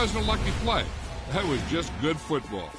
wasn't a lucky play. That was just good football.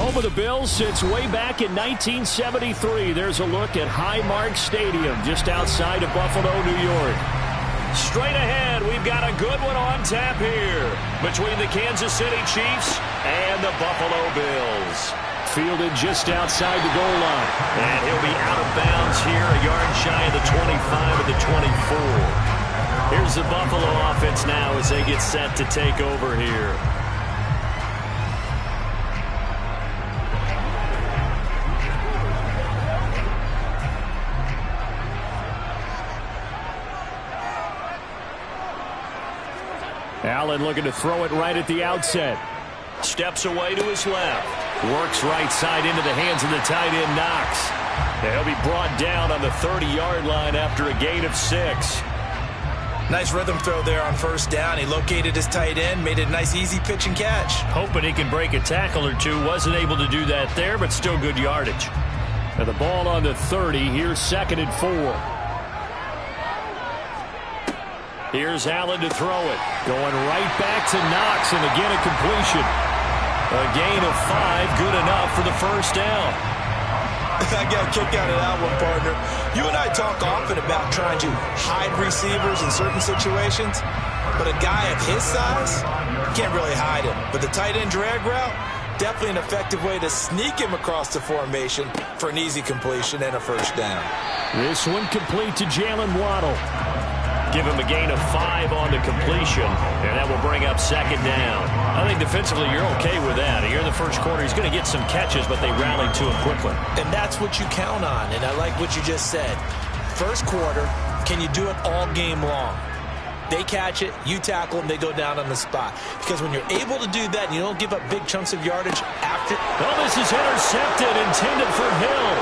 Home of the Bills since way back in 1973. There's a look at Highmark Stadium just outside of Buffalo, New York. Straight ahead, we've got a good one on tap here between the Kansas City Chiefs and the Buffalo Bills. Fielded just outside the goal line. And he'll be out of bounds here, a yard shy of the 25 of the 24. Here's the Buffalo offense now as they get set to take over here. Allen looking to throw it right at the outset. Steps away to his left. Works right side into the hands of the tight end Knox. And he'll be brought down on the 30-yard line after a gain of 6. Nice rhythm throw there on first down. He located his tight end, made it a nice easy pitch and catch. Hoping he can break a tackle or two. Wasn't able to do that there, but still good yardage. And the ball on the 30. Here's 2nd and 4. Here's Allen to throw it. Going right back to Knox, and again a completion. A gain of 5, good enough for the first down. I got a kick out of that one, partner. You and I talk often about trying to hide receivers in certain situations, but a guy of his size, can't really hide him. But the tight end drag route, definitely an effective way to sneak him across the formation for an easy completion and a first down. This one complete to Jalen Waddle. Give him a gain of 5 on the completion, and that will bring up 2nd down. I think defensively you're okay with that. Here in the first quarter, he's going to get some catches, but they rallied to him quickly. And that's what you count on, and I like what you just said. First quarter, can you do it all game long? They catch it, you tackle them, they go down on the spot. Because when you're able to do that and you don't give up big chunks of yardage after... Oh, this is intercepted, intended for Hill.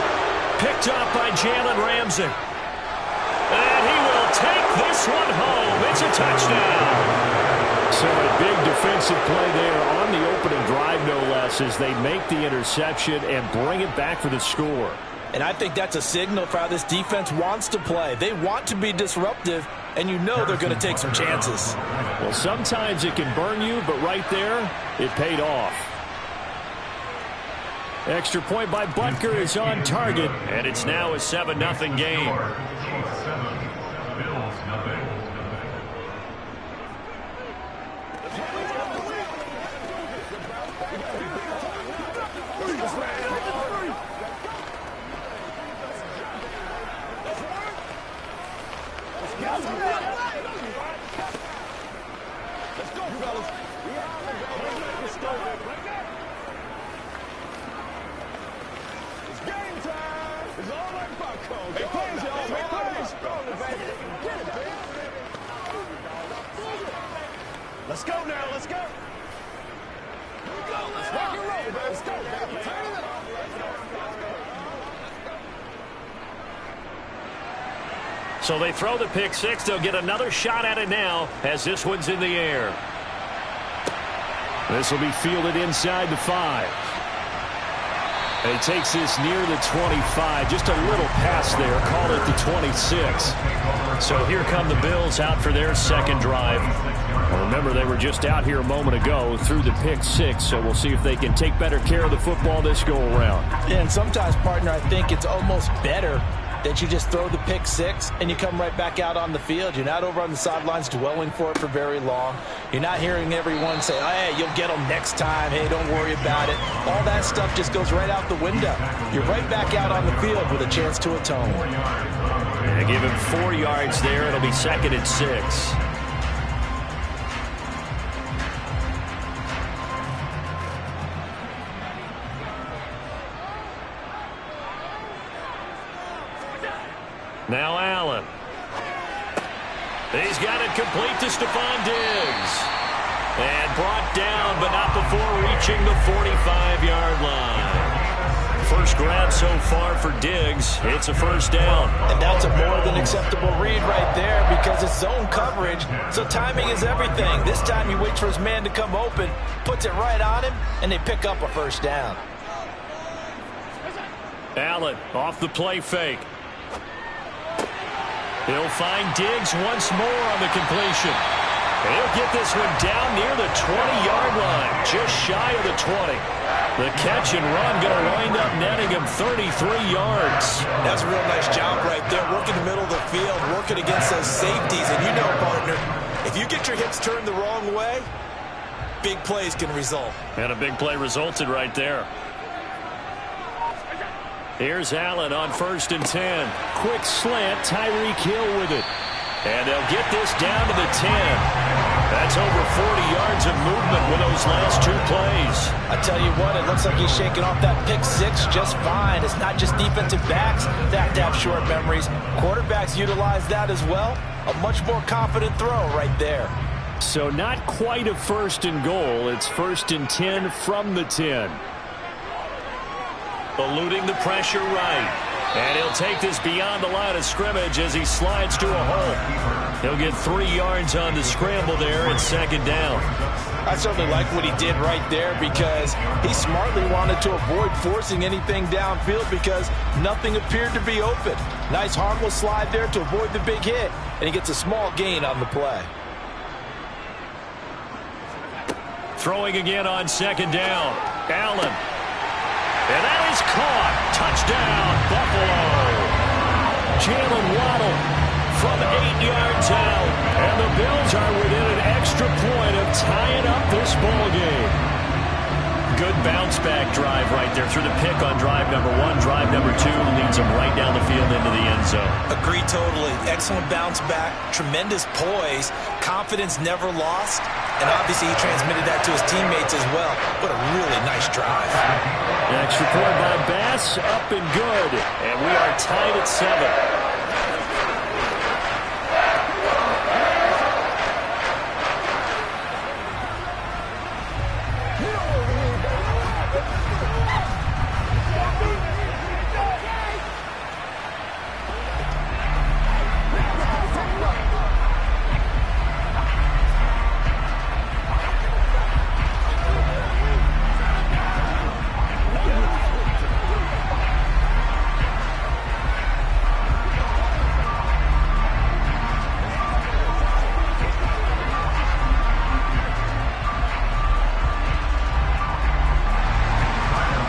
Picked up by Jalen Ramsey. And he will take this one home. It's a touchdown. So a big defensive play there on the opening drive, no less, as they make the interception and bring it back for the score. And I think that's a signal for how this defense wants to play. They want to be disruptive, and you know they're going to take some chances. Well, sometimes it can burn you, but right there, it paid off. Extra point by Butker is on target, and it's now a 7-0 game. Let's go now, let's go. Let's rock and roll, baby. Let's go. So they throw the pick 6. They'll get another shot at it now as this one's in the air. This will be fielded inside the 5. And he takes this near the 25. Just a little pass there. Call it the 26. So here come the Bills out for their second drive. Remember, they were just out here a moment ago through the pick 6, so we'll see if they can take better care of the football this go-around. Yeah, and sometimes, partner, I think it's almost better that you just throw the pick 6 and you come right back out on the field. You're not over on the sidelines dwelling for it for very long. You're not hearing everyone say, oh, hey, you'll get them next time. Hey, don't worry about it. All that stuff just goes right out the window. You're right back out on the field with a chance to atone. And give him 4 yards there. It'll be 2nd and 6. Now Allen. He's got it complete to Stephon Diggs. And brought down, but not before reaching the 45-yard line. First grab so far for Diggs. It's a first down. And that's a more than acceptable read right there because it's zone coverage, so timing is everything. This time he waits for his man to come open, puts it right on him, and they pick up a first down. Allen off the play fake. He'll find Diggs once more on the completion. He'll get this one down near the 20-yard line, just shy of the 20. The catch and run going to wind up netting him 33 yards. That's a real nice job right there, working the middle of the field, working against those safeties. And you know, partner, if you get your hips turned the wrong way, big plays can result. And a big play resulted right there. Here's Allen on 1st and 10. Quick slant, Tyreek Hill with it. And they'll get this down to the 10. That's over 40 yards of movement with those last 2 plays. I tell you what, it looks like he's shaking off that pick 6 just fine. It's not just defensive backs that have short memories. Quarterbacks utilize that as well. A much more confident throw right there. So not quite a 1st and goal. It's 1st and 10 from the 10. Eluding the pressure right. And he'll take this beyond the line of scrimmage as he slides to a hole. He'll get 3 yards on the scramble there at 2nd down. I certainly like what he did right there because he smartly wanted to avoid forcing anything downfield because nothing appeared to be open. Nice harmless slide there to avoid the big hit, and he gets a small gain on the play. Throwing again on 2nd down. Allen. And that is caught. Touchdown, Buffalo. Jalen Waddle from 8 yards out. And the Bills are within an extra point of tying up this ball game. Good bounce-back drive right there through the pick on drive number 1. Drive number 2 leads them right down the field into the end zone. Agree totally. Excellent bounce back. Tremendous poise. Confidence never lost. And obviously he transmitted that to his teammates as well. What a really nice drive. Extra point by Bass, up and good. And we are tied at 7.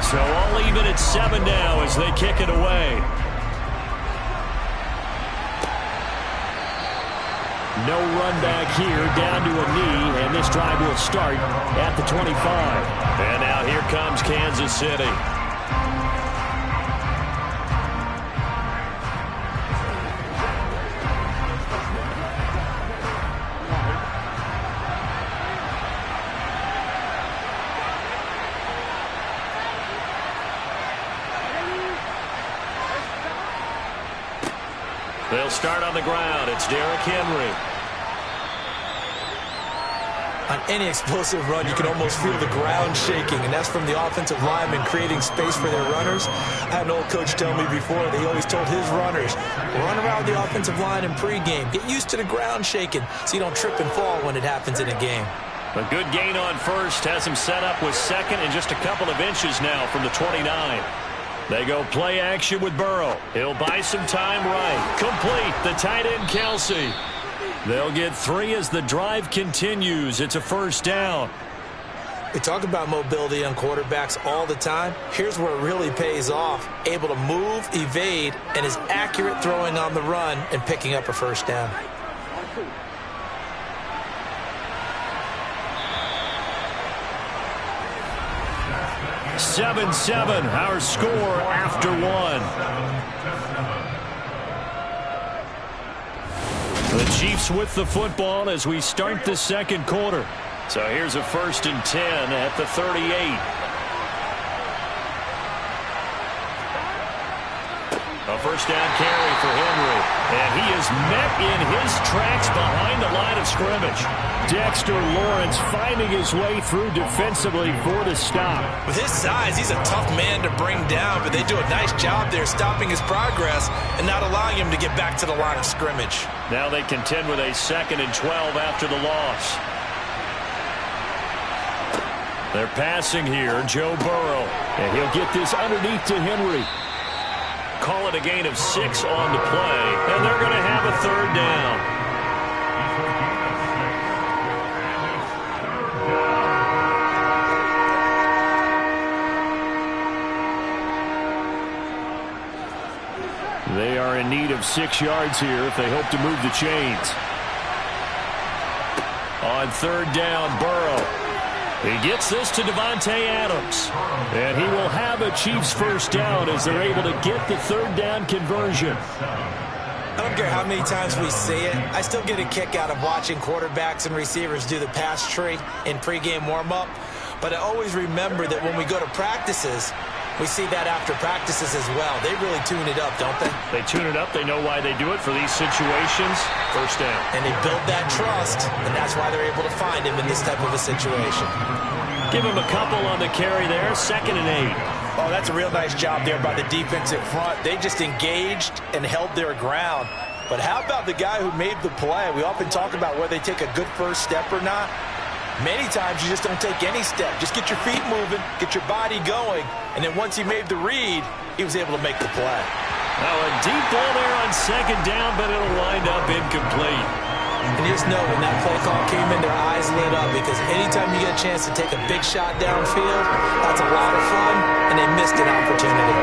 So all even at 7 now as they kick it away. No run back here, down to a knee, and this drive will start at the 25. And now here comes Kansas City. They'll start on the ground. It's Derrick Henry. On any explosive run, you can almost feel the ground shaking, and that's from the offensive linemen creating space for their runners. I had an old coach tell me before, they always told his runners, run around the offensive line in pregame. Get used to the ground shaking so you don't trip and fall when it happens in a game. A good gain on 1st. Has him set up with 2nd and just a couple of inches now from the 29. They go play action with Burrow. He'll buy some time right. Complete. The tight end, Kelsey. They'll get 3 as the drive continues. It's a 1st down. We talk about mobility on quarterbacks all the time. Here's where it really pays off. Able to move, evade, and is accurate throwing on the run and picking up a 1st down. "7-7", our score after 1. The Chiefs with the football as we start the 2nd quarter. So here's a 1st and 10 at the 38. A 1st down carry for Henry. And he is met in his tracks behind the line of scrimmage. Dexter Lawrence finding his way through defensively for the stop. With his size, he's a tough man to bring down, but they do a nice job there stopping his progress and not allowing him to get back to the line of scrimmage. Now they contend with a 2nd and 12 after the loss. They're passing here, Joe Burrow. And he'll get this underneath to Henry. Call it a gain of 6 on the play, and they're going to have a 3rd down. They are in need of 6 yards here if they hope to move the chains. On third down, Burrow. He gets this to Davante Adams. And he will have a Chiefs first down as they're able to get the third down conversion. I don't care how many times we see it. I still get a kick out of watching quarterbacks and receivers do the pass tree in pregame warm-up. But I always remember that when we go to practices, we see that after practices as well. They really tune it up, don't they? They tune it up. They know why they do it for these situations. First down. And they build that trust, and that's why they're able to find him in this type of a situation. Give him a couple on the carry there. 2nd and 8. Oh, that's a real nice job there by the defensive front. They just engaged and held their ground. But how about the guy who made the play? We often talk about whether they take a good first step or not. Many times you just don't take any step. Just get your feet moving, get your body going, and then once he made the read, he was able to make the play. Now a deep ball there on 2nd down, but it'll wind up incomplete. And you just know when that play call came in, their eyes lit up because anytime you get a chance to take a big shot downfield, that's a lot of fun, and they missed an opportunity.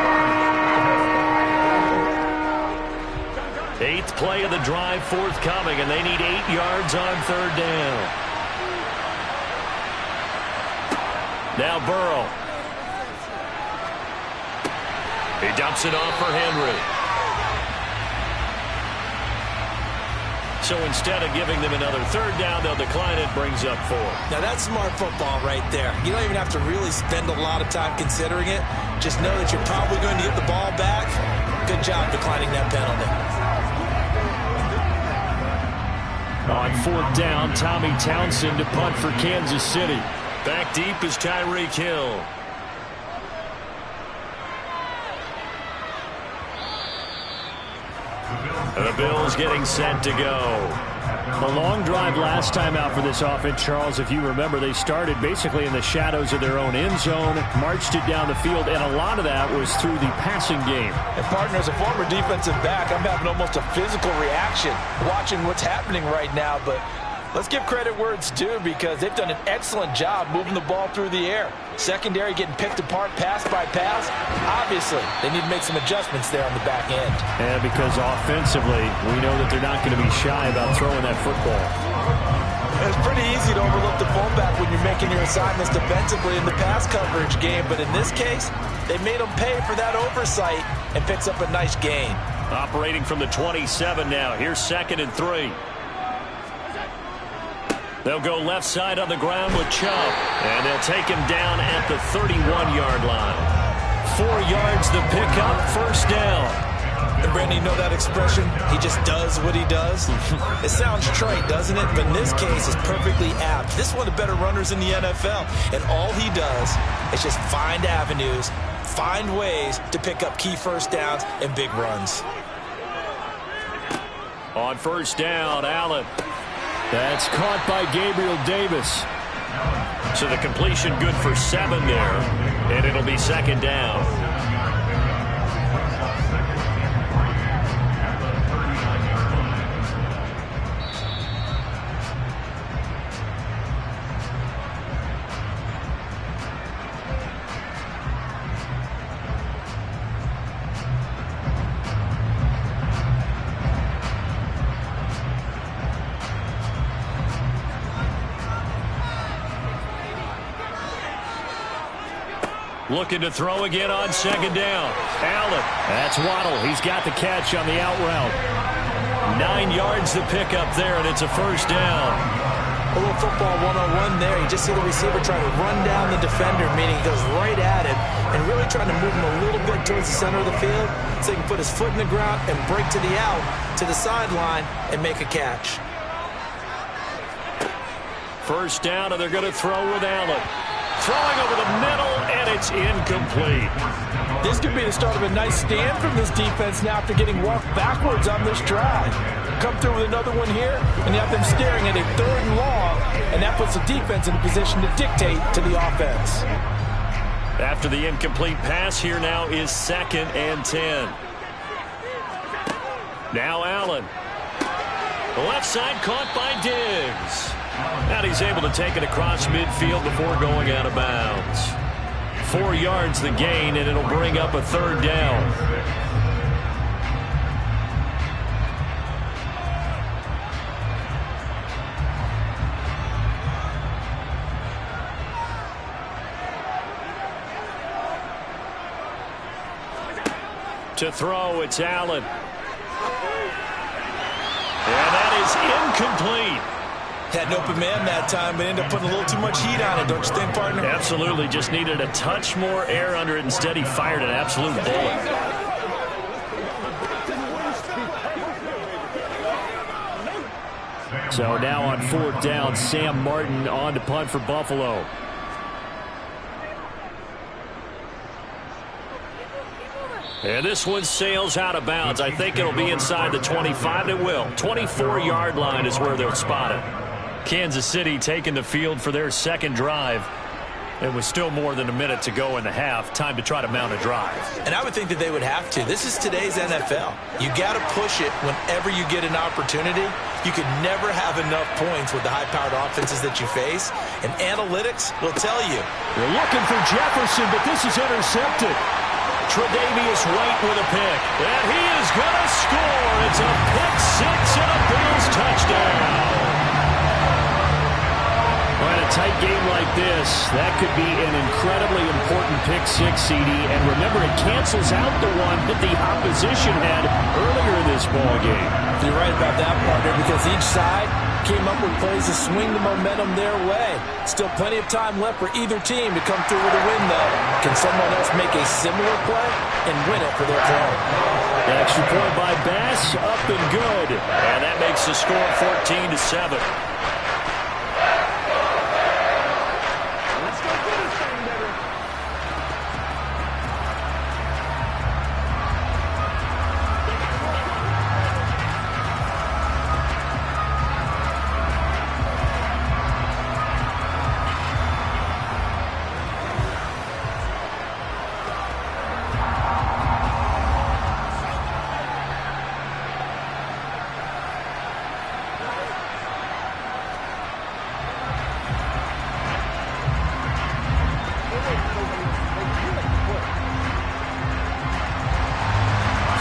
8th play of the drive forthcoming, and they need 8 yards on third down. Now Burrow. He dumps it off for Henry. So instead of giving them another third down, they'll decline it, brings up 4. Now that's smart football right there. You don't even have to really spend a lot of time considering it. Just know that you're probably going to get the ball back. Good job declining that penalty. On 4th down, Tommy Townsend to punt for Kansas City. Back deep is Tyreek Hill. The Bills getting set to go. A long drive last time out for this offense, Charles. If you remember, they started basically in the shadows of their own end zone, marched it down the field, and a lot of that was through the passing game. And partner, as a former defensive back, I'm having almost a physical reaction watching what's happening right now, but let's give credit where it's due because they've done an excellent job moving the ball through the air. Secondary getting picked apart pass by pass. Obviously, they need to make some adjustments there on the back end. And because offensively, we know that they're not going to be shy about throwing that football. It's pretty easy to overlook the fullback when you're making your assignments defensively in the pass coverage game, but in this case, they made them pay for that oversight and picks up a nice gain. Operating from the 27 now. Here's 2nd and 3. They'll go left side on the ground with Chubb, and they'll take him down at the 31-yard line. 4 yards the pickup, first down. And Brandon, you know that expression? He just does what he does. It sounds trite, doesn't it? But in this case, it's perfectly apt. This is one of the better runners in the NFL, and all he does is just find avenues, find ways to pick up key first downs and big runs. On first down, Allen. That's caught by Gabriel Davis. So the completion good for 7 there, and it'll be 2nd down. Looking to throw again on 2nd down. Allen. That's Waddle. He's got the catch on the out route. 9 yards the pickup there, and it's a first down. A little football 101 there. You just see the receiver trying to run down the defender, meaning he goes right at him and really trying to move him a little bit towards the center of the field so he can put his foot in the ground and break to the out, to the sideline, and make a catch. First down, and they're going to throw with Allen. Throwing over the middle, and it's incomplete. This could be the start of a nice stand from this defense now after getting walked backwards on this drive. Come through with another one here, and you have them staring at a 3rd and long, and that puts the defense in a position to dictate to the offense. After the incomplete pass, here now is 2nd and 10. Now Allen. The left side caught by Diggs. And he's able to take it across midfield before going out of bounds. 4 yards the gain, and it'll bring up a 3rd down. To throw, it's Allen. And that is incomplete. Had an open man that time, but ended up putting a little too much heat on it, don't you think, partner? Absolutely. Just needed a touch more air under it. Instead, he fired an absolute bullet. So now on 4th down, Sam Martin on to punt for Buffalo. And this one sails out of bounds. I think it'll be inside the 25. It will. 24-yard line is where they'll spot it. Kansas City taking the field for their second drive. It was still more than a minute to go in the half. Time to try to mount a drive. And I would think that they would have to. This is today's NFL. You got to push it whenever you get an opportunity. You could never have enough points with the high-powered offenses that you face. And analytics will tell you. They're looking for Jefferson, but this is intercepted. Tre'Davious White with a pick. And he is going to score. It's a pick six and a Bills touchdown. In a tight game like this, that could be an incredibly important pick six, CD. And remember, it cancels out the one that the opposition had earlier in this ball game. You're right about that, partner, because each side came up with plays to swing the momentum their way. Still plenty of time left for either team to come through with a win, though. Can someone else make a similar play and win it for their club? The extra point by Bass, up and good. And that makes the score 14-7.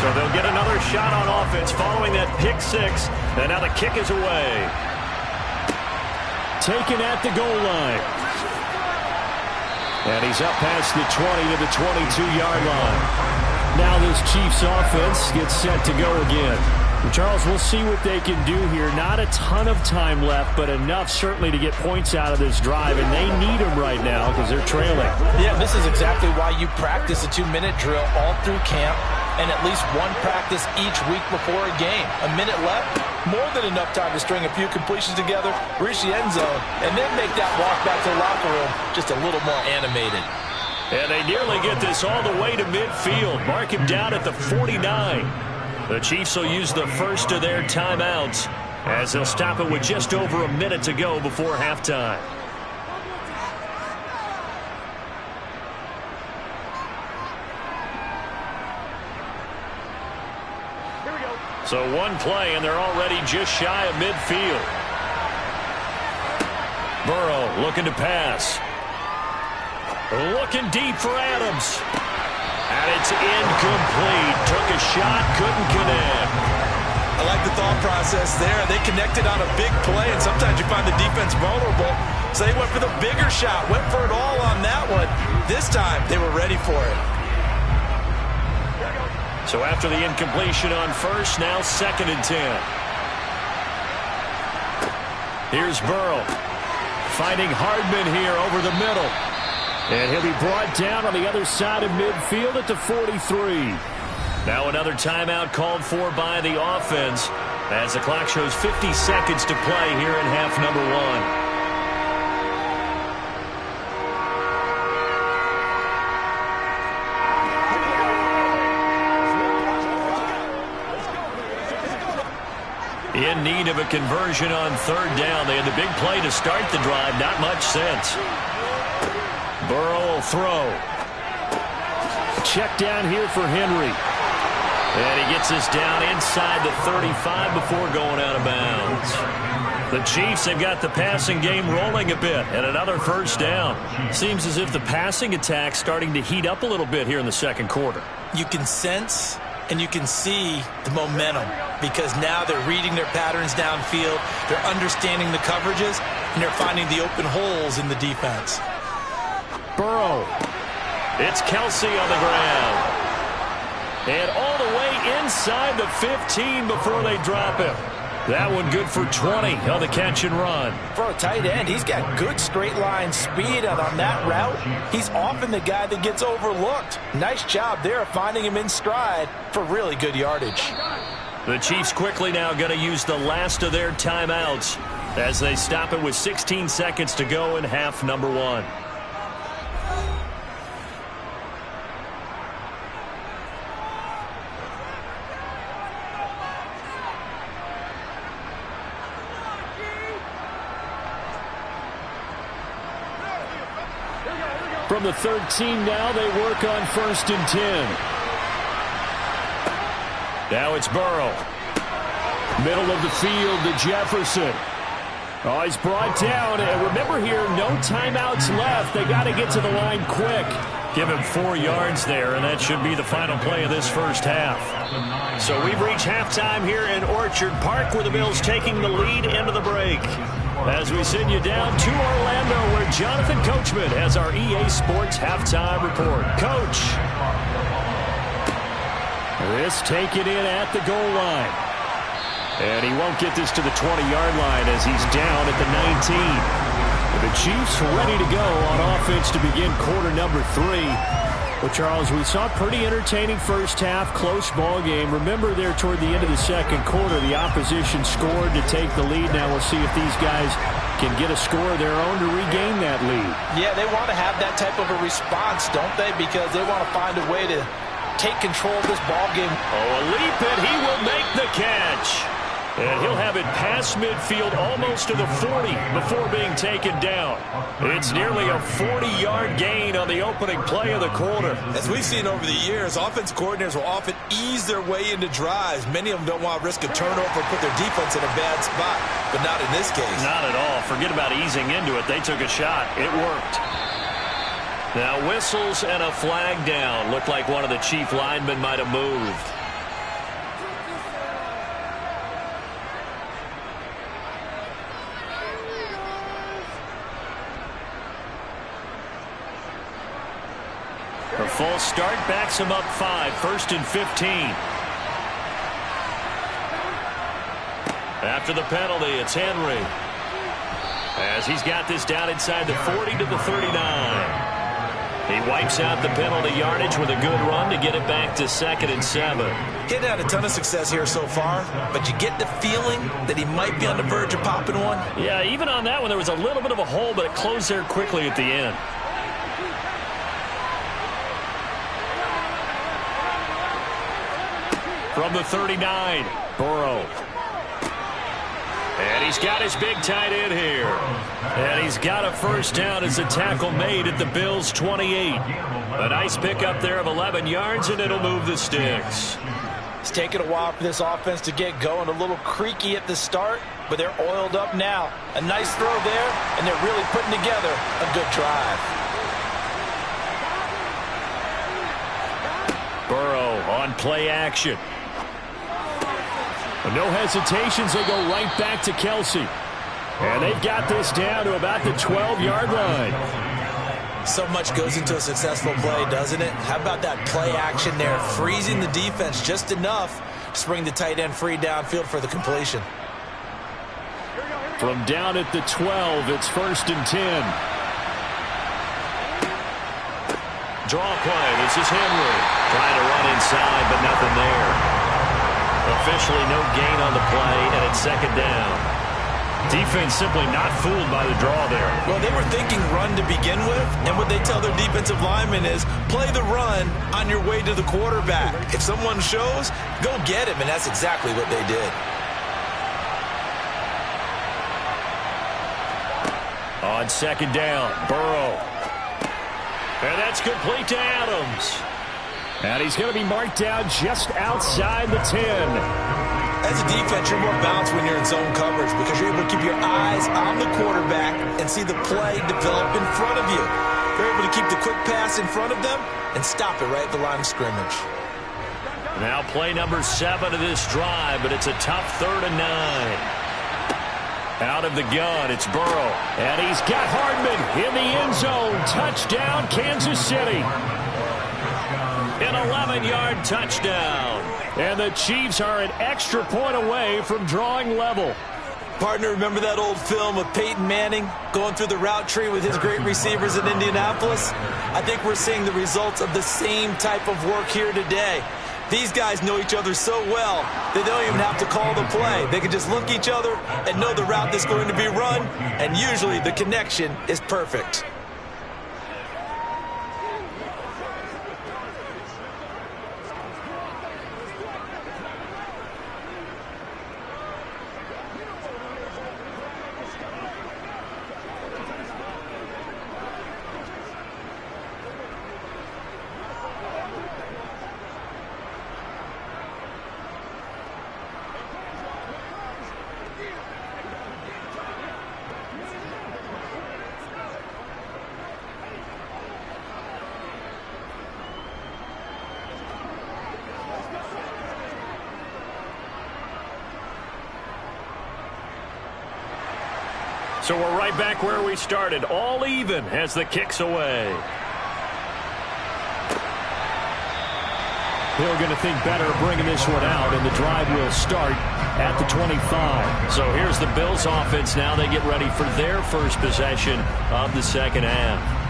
So they'll get another shot on offense following that pick six. And now the kick is away. Taken at the goal line. And he's up past the 20 to the 22-yard line. Now this Chiefs offense gets set to go again. Charles, we'll see what they can do here. Not a ton of time left, but enough certainly to get points out of this drive, and they need them right now because they're trailing. Yeah, this is exactly why you practice a 2-minute drill all through camp and at least one practice each week before a game. A minute left, more than enough time to string a few completions together, reach the end zone, and then make that walk back to the locker room just a little more animated. And they nearly get this all the way to midfield. Mark him down at the 49. The Chiefs will use the first of their timeouts as they'll stop it with just over a minute to go before halftime. Here we go. So one play, and they're already just shy of midfield. Burrow looking to pass. Looking deep for Adams. And it's incomplete. Took a shot, couldn't connect. I like the thought process there. They connected on a big play, and sometimes you find the defense vulnerable. So they went for the bigger shot, went for it all on that one. This time, they were ready for it. So after the incompletion on first, now 2nd and 10. Here's Burrow. Finding Hardman here over the middle. And he'll be brought down on the other side of midfield at the 43. Now another timeout called for by the offense as the clock shows 50 seconds to play here in half number 1. In need of a conversion on 3rd down. They had the big play to start the drive. Not much sense. Burrow will throw. Check down here for Henry. And he gets us down inside the 35 before going out of bounds. The Chiefs have got the passing game rolling a bit, and another 1st down. Seems as if the passing attack's starting to heat up a little bit here in the 2nd quarter. You can sense and you can see the momentum because now they're reading their patterns downfield, they're understanding the coverages, and they're finding the open holes in the defense. Burrow. It's Kelsey on the ground. And all the way inside the 15 before they drop him. That one good for 20 on the catch and run. For a tight end, he's got good straight line speed, and on that route, he's often the guy that gets overlooked. Nice job there finding him in stride for really good yardage. The Chiefs quickly now going to use the last of their timeouts as they stop it with 16 seconds to go in half number 1. From the 13 now, they work on 1st and 10. Now it's Burrow. Middle of the field to Jefferson. Oh, he's brought down. And remember here, no timeouts left. They got to get to the line quick. Give him 4 yards there, and that should be the final play of this first half. So we've reached halftime here in Orchard Park, where the Bills taking the lead into the break. As we send you down to Orlando, where Jonathan Coachman has our EA Sports halftime report. Coach. This taken in at the goal line. And he won't get this to the 20-yard line as he's down at the 19. The Chiefs ready to go on offense to begin quarter number 3. Well, Charles, we saw a pretty entertaining first half, close ball game. Remember there toward the end of the second quarter, the opposition scored to take the lead. Now we'll see if these guys can get a score of their own to regain that lead. Yeah, they want to have that type of a response, don't they? Because they want to find a way to take control of this ball game. Oh, a leap, and he will make the catch. And he'll have it past midfield almost to the 40 before being taken down. It's nearly a 40-yard gain on the opening play of the quarter. As we've seen over the years, offensive coordinators will often ease their way into drives. Many of them don't want to risk a turnover or put their defense in a bad spot, but not in this case. Not at all. Forget about easing into it. They took a shot. It worked. Now whistles and a flag down. Looked like one of the Chief linemen might have moved. A full start backs him up 5, 1st and 15. After the penalty, it's Henry. As he's got this down inside the 40 to the 39. He wipes out the penalty yardage with a good run to get it back to 2nd and 7. He's had a ton of success here so far, but you get the feeling that he might be on the verge of popping one. Yeah, even on that one, there was a little bit of a hole, but it closed there quickly at the end. From the 39, Burrow. And he's got his big tight end here. And he's got a first down as a tackle made at the Bills' 28. A nice pickup there of 11 yards, and it'll move the sticks. It's taken a while for this offense to get going. A little creaky at the start, but they're oiled up now. A nice throw there, and they're really putting together a good drive. Burrow on play action. No hesitations, they go right back to Kelsey. And they've got this down to about the 12-yard line. So much goes into a successful play, doesn't it? How about that play action there, freezing the defense just enough to bring the tight end free downfield for the completion. From down at the 12, it's 1st and 10. Draw play, this is Henry. Trying to run inside, but nothing there. Officially no gain on the play, and it's 2nd down. Defense simply not fooled by the draw there. Well, they were thinking run to begin with, and what they tell their defensive linemen is play the run on your way to the quarterback. If someone shows, go get him, and that's exactly what they did. On 2nd down, Burrow. And that's complete to Adams. And he's going to be marked down just outside the 10. As a defense, you're more balanced when you're in zone coverage because you're able to keep your eyes on the quarterback and see the play develop in front of you. You're able to keep the quick pass in front of them and stop it right at the line of scrimmage. Now play number 7 of this drive, but it's a tough 3rd and 9. Out of the gun, it's Burrow. And he's got Hardman in the end zone. Touchdown, Kansas City. An 7-yard touchdown. And the Chiefs are an extra point away from drawing level. Partner, remember that old film of Peyton Manning going through the route tree with his great receivers in Indianapolis? I think we're seeing the results of the same type of work here today. These guys know each other so well that they don't even have to call the play. They can just look each other and know the route that's going to be run, and usually the connection is perfect. So we're right back where we started, all even as the kick's away. Hill going to think better bringing this one out, and the drive will start at the 25. So here's the Bills offense now. They get ready for their first possession of the second half.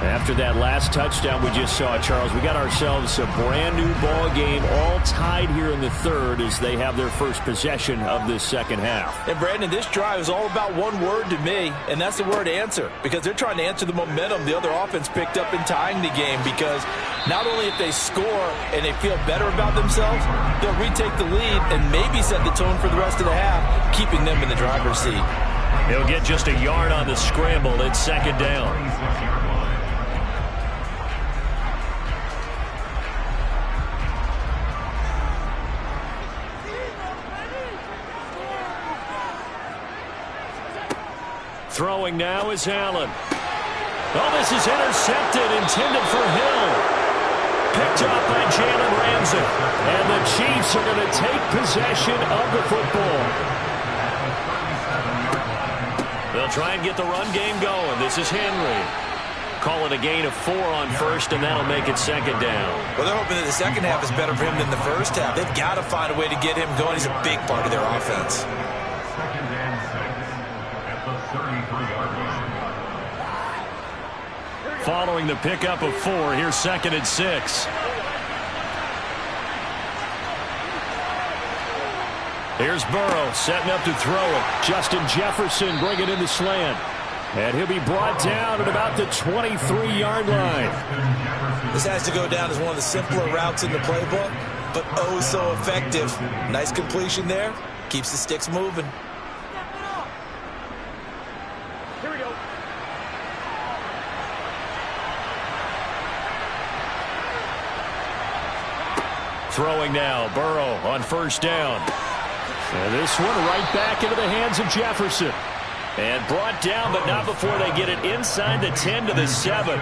After that last touchdown we just saw, Charles, we got ourselves a brand new ball game, all tied here in the third as they have their first possession of this second half. And Brandon, this drive is all about one word to me, and that's the word answer, because they're trying to answer the momentum the other offense picked up in tying the game, because not only if they score and they feel better about themselves, they'll retake the lead and maybe set the tone for the rest of the half, keeping them in the driver's seat. He'll get just a yard on the scramble. It's second down. Throwing now is Allen. Oh, this is intercepted, intended for Hill. Picked up by Jalen Ramsey. And the Chiefs are going to take possession of the football. They'll try and get the run game going. This is Henry. Call it a gain of 4 on first, and that'll make it second down. Well, they're hoping that the second half is better for him than the first half. They've got to find a way to get him going. He's a big part of their offense. Following the pickup of 4, here's 2nd and 6. Here's Burrow setting up to throw it. Justin Jefferson bringing in the slant. And he'll be brought down at about the 23-yard line. This has to go down as one of the simpler routes in the playbook, but oh so effective. Nice completion there. Keeps the sticks moving. Throwing now, Burrow on first down. And this one right back into the hands of Jefferson. And brought down, but not before they get it inside the 10 to the 7.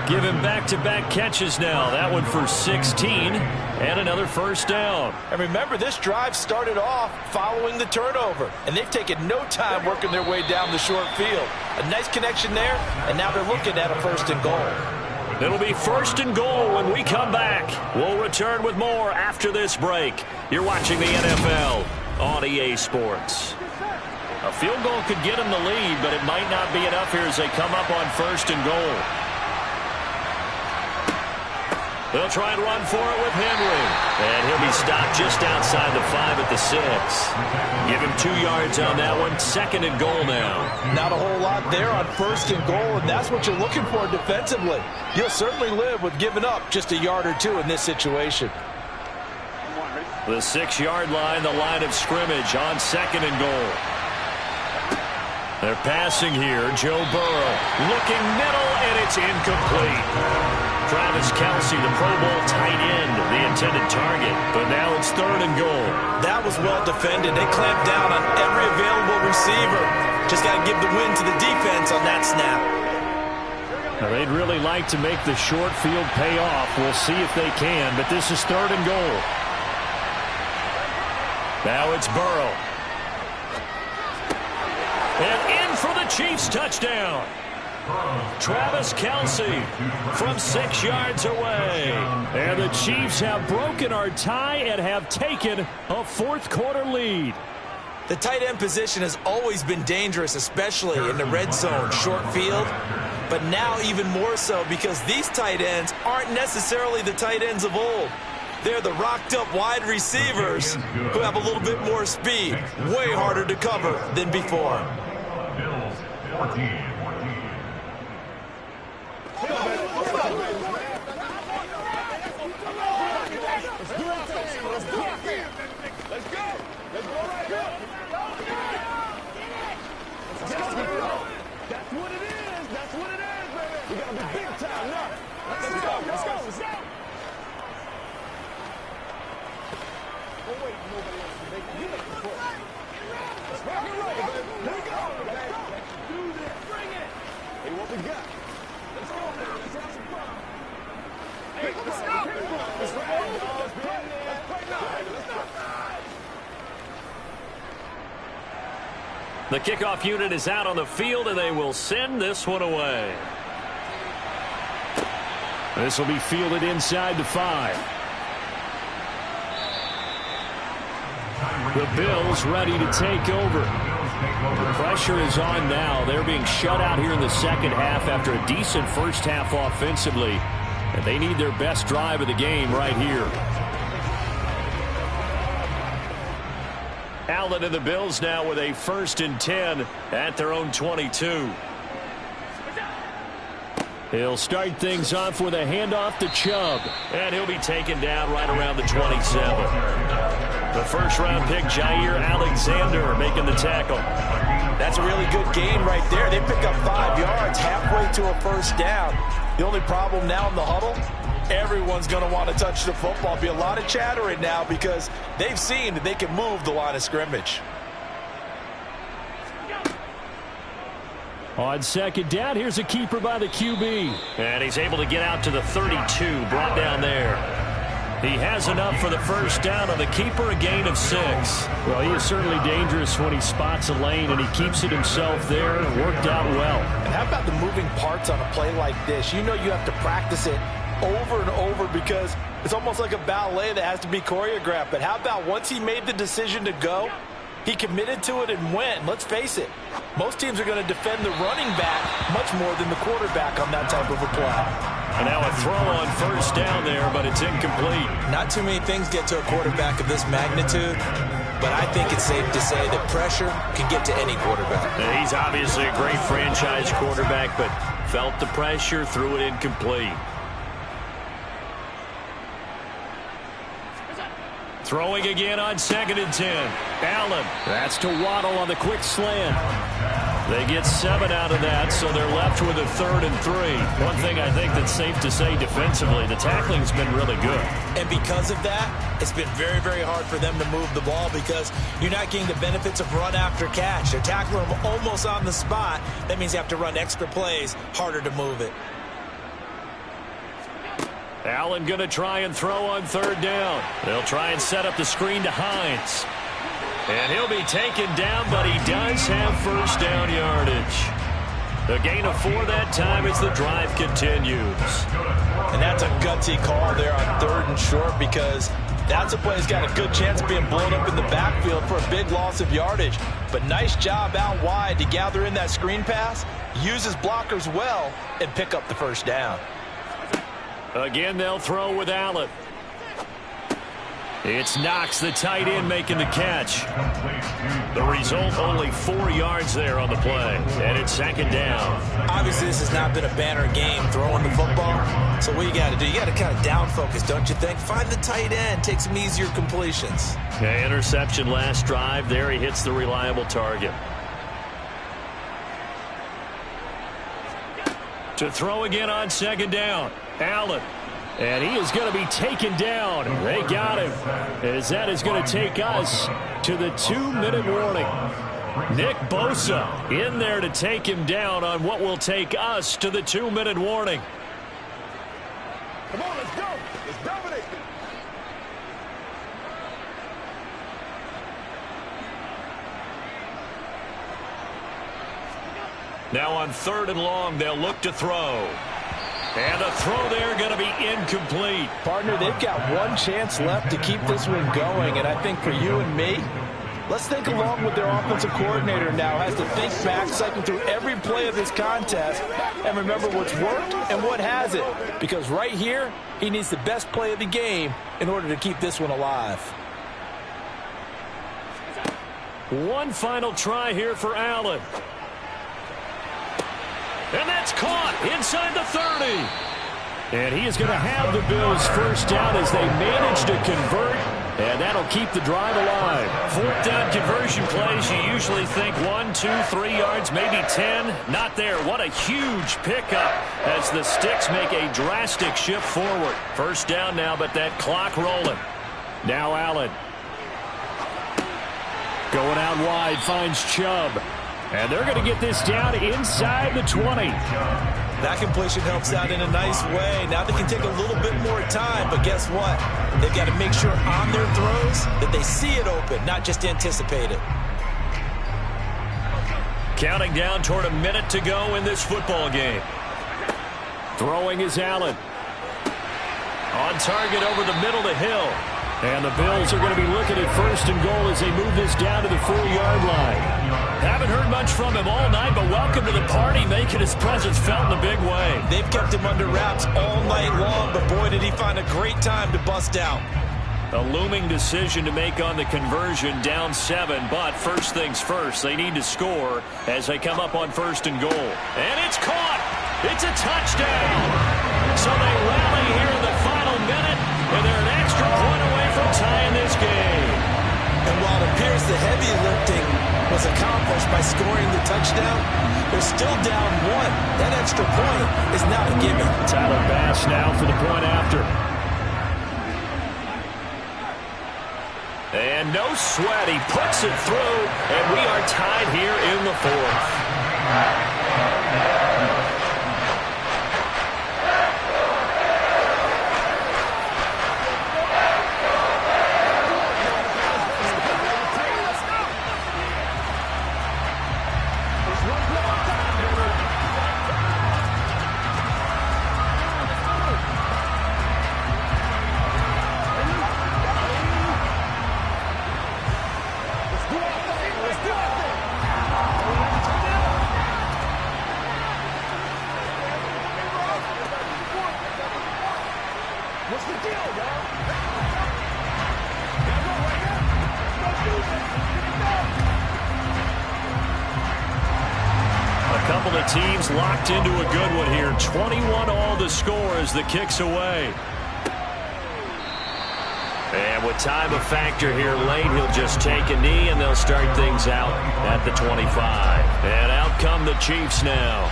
Give him back-to-back catches now. That one for 16 and another first down. And remember, this drive started off following the turnover, and they've taken no time working their way down the short field. A nice connection there, and now they're looking at a 1st and goal. It'll be 1st and goal when we come back. We'll return with more after this break. You're watching the NFL on EA Sports. A field goal could get them the lead, but it might not be enough here as they come up on 1st and goal. They'll try and run for it with Henry. And he'll be stopped just outside the 5 at the 6. Give him 2 yards on that one. 2nd and goal now. Not a whole lot there on 1st and goal, and that's what you're looking for defensively. You'll certainly live with giving up just a yard or 2 in this situation. The 6-yard line, the line of scrimmage on 2nd and goal. They're passing here. Joe Burrow looking middle, and it's incomplete. Travis Kelce, the Pro Bowl tight end, the intended target. But now it's 3rd and goal. That was well defended. They clamped down on every available receiver. Just got to give the win to the defense on that snap. Now, they'd really like to make the short field pay off. We'll see if they can, but this is 3rd and goal. Now it's Burrow. And in for the Chiefs touchdown. Travis Kelce from 6 yards away. And the Chiefs have broken our tie and have taken a fourth-quarter lead. The tight end position has always been dangerous, especially in the red zone, short field. But now even more so because these tight ends aren't necessarily the tight ends of old. They're the rocked-up wide receivers who have a little bit more speed, way harder to cover than before. Bills 14. The kickoff unit is out on the field, and they will send this one away. This will be fielded inside the 5. The Bills ready to take over. The pressure is on now. They're being shut out here in the second half after a decent first half offensively. And they need their best drive of the game right here. Allen and the Bills now with a 1st and 10 at their own 22. He'll start things off with a handoff to Chubb. And he'll be taken down right around the 27. The first-round pick, Jair Alexander, making the tackle. That's a really good gain right there. They pick up 5 yards halfway to a first down. The only problem now in the huddle, everyone's going to want to touch the football. Be a lot of chattering now because they've seen that they can move the line of scrimmage. On second down, here's a keeper by the QB. And he's able to get out to the 32, brought down there. He has enough for the first down on the keeper, a gain of 6. Well, he is certainly dangerous when he spots a lane, and he keeps it himself there. Worked out well. And how about the moving parts on a play like this? You know you have to practice it over and over because it's almost like a ballet that has to be choreographed. But how about once he made the decision to go, he committed to it and went. Let's face it, most teams are going to defend the running back much more than the quarterback on that type of a play. And now a throw on first down there, but it's incomplete. Not too many things get to a quarterback of this magnitude, but I think it's safe to say that pressure can get to any quarterback. And he's obviously a great franchise quarterback, but felt the pressure, threw it incomplete. Throwing again on 2nd and 10. Allen. That's to Waddle on the quick slant. They get 7 out of that, so they're left with a 3rd and 3. One thing I think that's safe to say defensively, the tackling's been really good. And because of that, it's been very, very hard for them to move the ball because you're not getting the benefits of run after catch. They're tackling them almost on the spot. That means you have to run extra plays, harder to move it. Allen going to try and throw on 3rd down. They'll try and set up the screen to Hines. And he'll be taken down, but he does have first down yardage. The gain of 4 that time as the drive continues. And that's a gutsy call there on 3rd and short because that's a play that's got a good chance of being blown up in the backfield for a big loss of yardage. But nice job out wide to gather in that screen pass, use his blockers well, and pick up the first down. Again, they'll throw with Allen. It's Knox, the tight end, making the catch. The result, only 4 yards there on the play. And it's 2nd down. Obviously, this has not been a banner game throwing the football. So what you got to do, you got to kind of down focus, don't you think? Find the tight end, take some easier completions. Okay, interception last drive. There he hits the reliable target. To throw again on 2nd down. Allen. And he is going to be taken down. They got him. As that is going to take us to the 2-minute warning. Nick Bosa in there to take him down on what will take us to the 2-minute warning. Come on, let's go. Let's dominate. Now on 3rd and long, they'll look to throw. And the throw there going to be incomplete. Partner, they've got one chance left to keep this one going, and I think for you and me, let's think along with their offensive coordinator now. Has to think back, cycle through every play of this contest, and remember what's worked and what hasn't. Because right here, he needs the best play of the game in order to keep this one alive. One final try here for Allen. And that's caught inside the 30. And he is going to have the Bills first down as they manage to convert. And that'll keep the drive alive. 4th down conversion plays, you usually think 1, 2, 3 yards, maybe 10. Not there. What a huge pickup as the Sticks make a drastic shift forward. First down now, but that clock rolling. Now Allen. Going out wide, finds Chubb. And they're going to get this down inside the 20. That completion helps out in a nice way. Now they can take a little bit more time, but guess what? They've got to make sure on their throws that they see it open, not just anticipate it. Counting down toward a minute to go in this football game. Throwing is Allen. On target over the middle to Hill. And the Bills are going to be looking at 1st and goal as they move this down to the 4-yard line. Haven't heard much from him all night, but welcome to the party, making his presence felt in a big way. They've kept him under wraps all night long, but boy, did he find a great time to bust out. A looming decision to make on the conversion, down 7, but first things first, they need to score as they come up on 1st and goal. And it's caught! It's a touchdown! So they rally here in the final minute, and they're an extra point away from tying this game. And while it appears the heavy lifting was accomplished by scoring the touchdown, they're still down 1. That extra point is not a gimme. Tyler Bass now for the point after. And no sweat, he puts it through, and we are tied here in the 4th. Teams locked into a good one here. 21 all to score as the kick's away. And with time a factor here late, he'll just take a knee and they'll start things out at the 25. And out come the Chiefs now.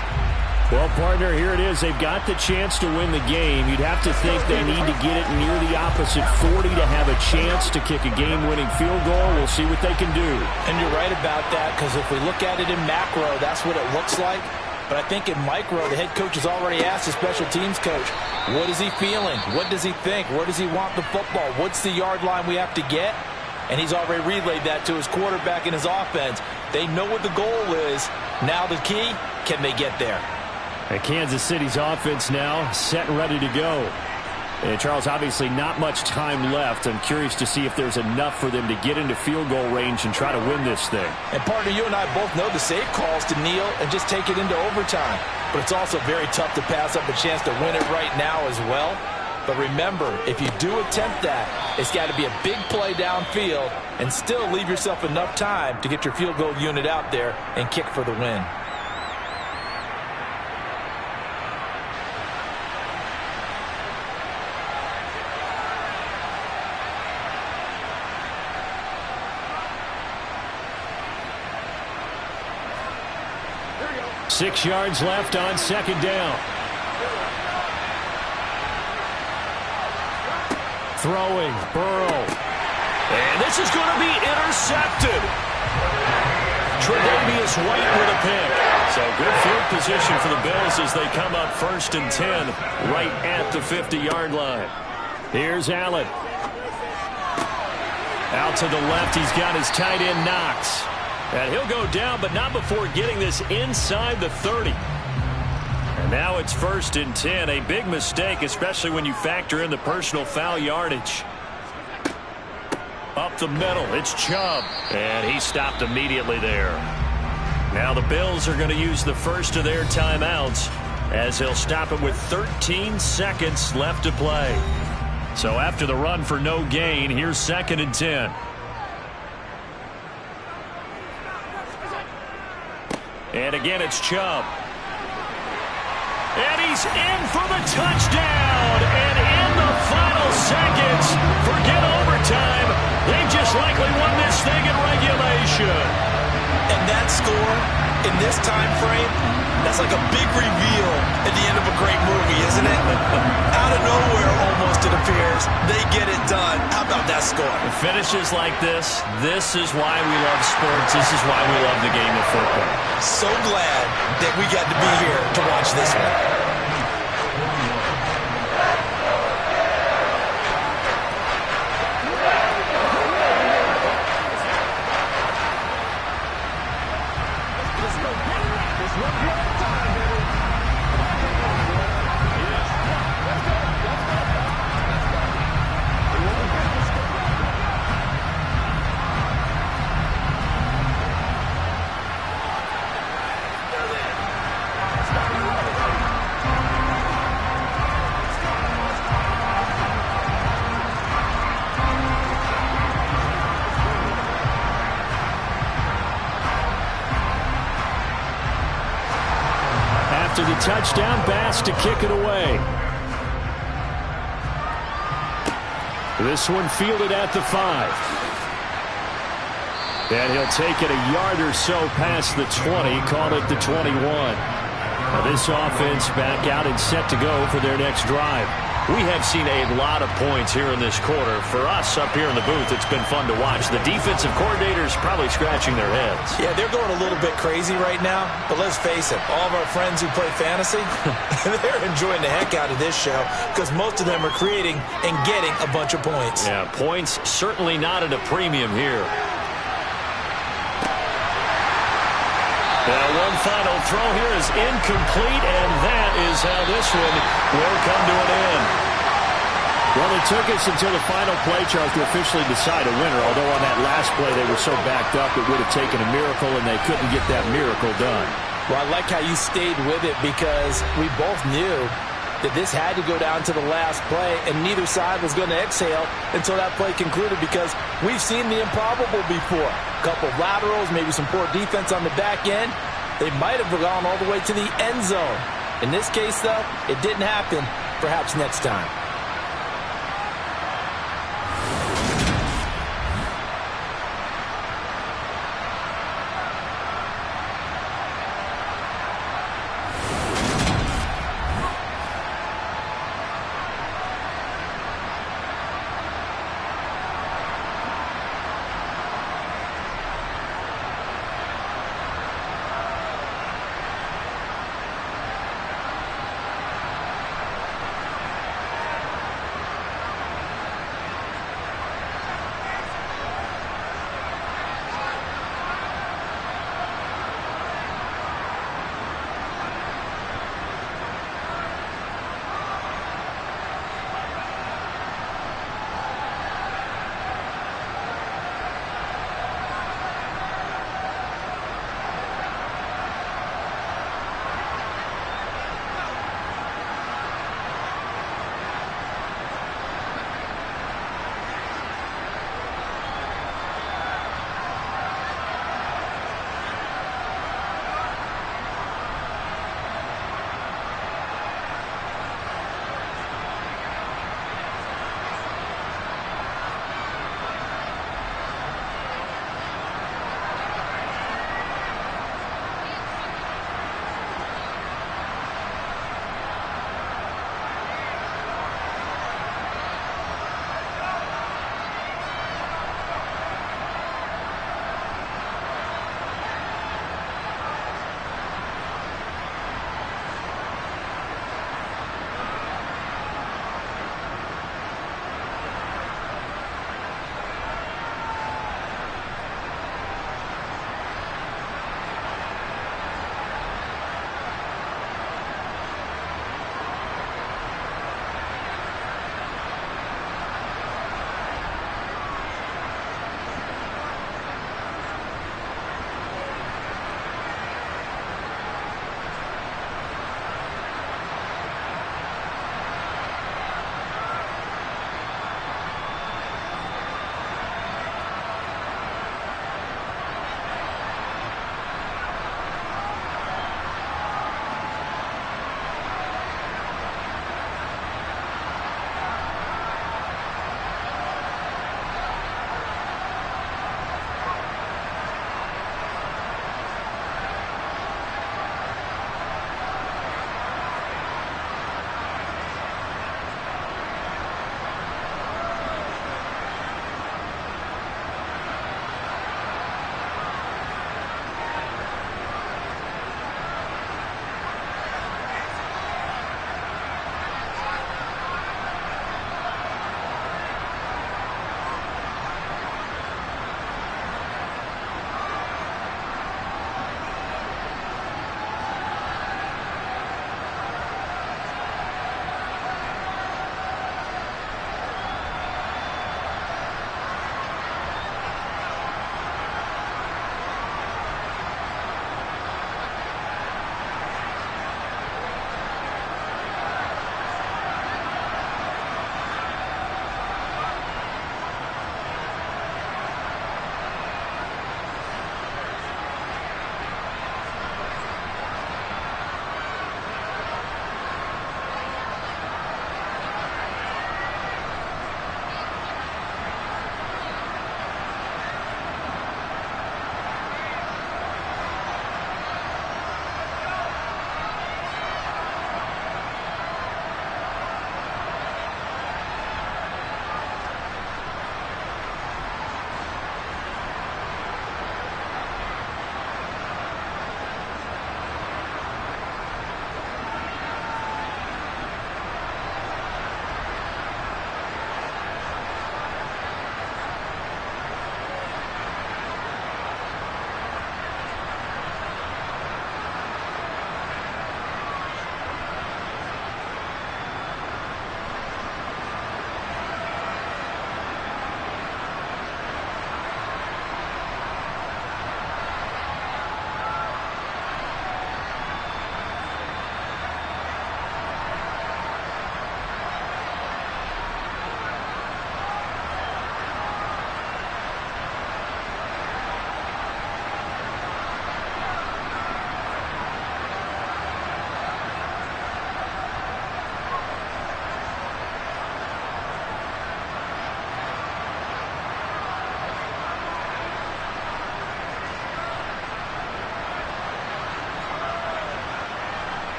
Well, partner, here it is. They've got the chance to win the game. You'd have to think they need to get it near the opposite 40 to have a chance to kick a game-winning field goal. We'll see what they can do. And you're right about that, because if we look at it in macro, that's what it looks like. But I think in micro, the head coach has already asked the special teams coach, what is he feeling? What does he think? Where does he want the football? What's the yard line we have to get? And he's already relayed that to his quarterback and his offense. They know what the goal is. Now the key, can they get there? And Kansas City's offense now set and ready to go. And Charles, obviously not much time left. I'm curious to see if there's enough for them to get into field goal range and try to win this thing. And partner, you and I both know the safe calls to kneel and just take it into overtime. But it's also very tough to pass up a chance to win it right now as well. But remember, if you do attempt that, it's got to be a big play downfield and still leave yourself enough time to get your field goal unit out there and kick for the win. Six yards left on second down. Throwing, Burrow. And this is going to be intercepted. Tre'Davious White with a pick. So good field position for the Bills as they come up 1st and 10 right at the 50-yard line. Here's Allen. Out to the left, he's got his tight end Knox. And he'll go down, but not before getting this inside the 30. And now it's 1st and 10. A big mistake, especially when you factor in the personal foul yardage. Up the middle, it's Chubb. And he stopped immediately there. Now the Bills are going to use the first of their timeouts as they'll stop it with 13 seconds left to play. So after the run for no gain, here's 2nd and 10. And again, it's Chubb. And he's in for the touchdown. And in the final seconds, forget overtime. They just likely won this thing in regulation. And that score in this time frame, that's like a big reveal at the end of a great movie, isn't it? Out of nowhere, almost, it appears. They get it done. How about that score? Finishes like this is why we love sports. This is why we love the game of football. So glad that we got to be here to watch this one. After the touchdown, Bass to kick it away. This one fielded at the 5. And he'll take it a yard or so past the 20, call it the 21. Now this offense back out and set to go for their next drive. We have seen a lot of points here in this quarter. For us up here in the booth, it's been fun to watch. The defensive coordinators probably scratching their heads. Yeah, they're going a little bit crazy right now. But let's face it, all of our friends who play fantasy, they're enjoying the heck out of this show because most of them are creating and getting a bunch of points. Yeah, points certainly not at a premium here. Now one final throw here is incomplete, and that is how this one will come to an end. Well, it took us until the final play, Charles, to officially decide a winner, although on that last play they were so backed up it would have taken a miracle, and they couldn't get that miracle done. Well, I like how you stayed with it because we both knew that this had to go down to the last play, and neither side was going to exhale until that play concluded because we've seen the improbable before. A couple of laterals, maybe some poor defense on the back end. They might have gone all the way to the end zone. In this case, though, it didn't happen. Perhaps next time.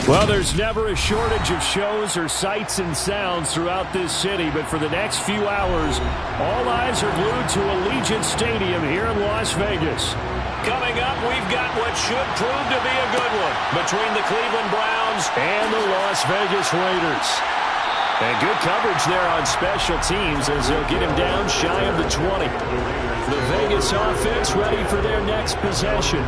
Well, there's never a shortage of shows or sights and sounds throughout this city, but for the next few hours, all eyes are glued to Allegiant Stadium here in Las Vegas. Coming up, we've got what should prove to be a good one between the Cleveland Browns and the Las Vegas Raiders. And good coverage there on special teams as they'll get him down shy of the 20. The Vegas offense ready for their next possession.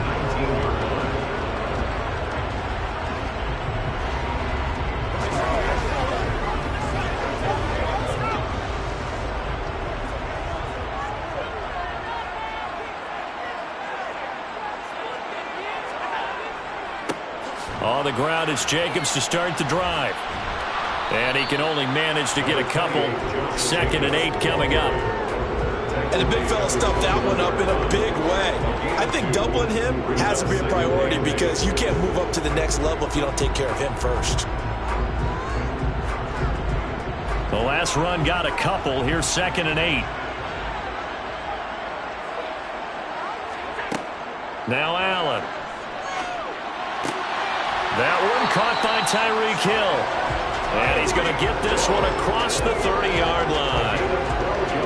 On the ground, it's Jacobs to start the drive. And he can only manage to get a couple. 2nd and 8 coming up. And the big fella stuffed that one up in a big way. I think doubling him has to be a priority because you can't move up to the next level if you don't take care of him first. The last run got a couple. Here's 2nd and 8. Now Allen. That one caught by Tyreek Hill. And he's going to get this one across the 30-yard line.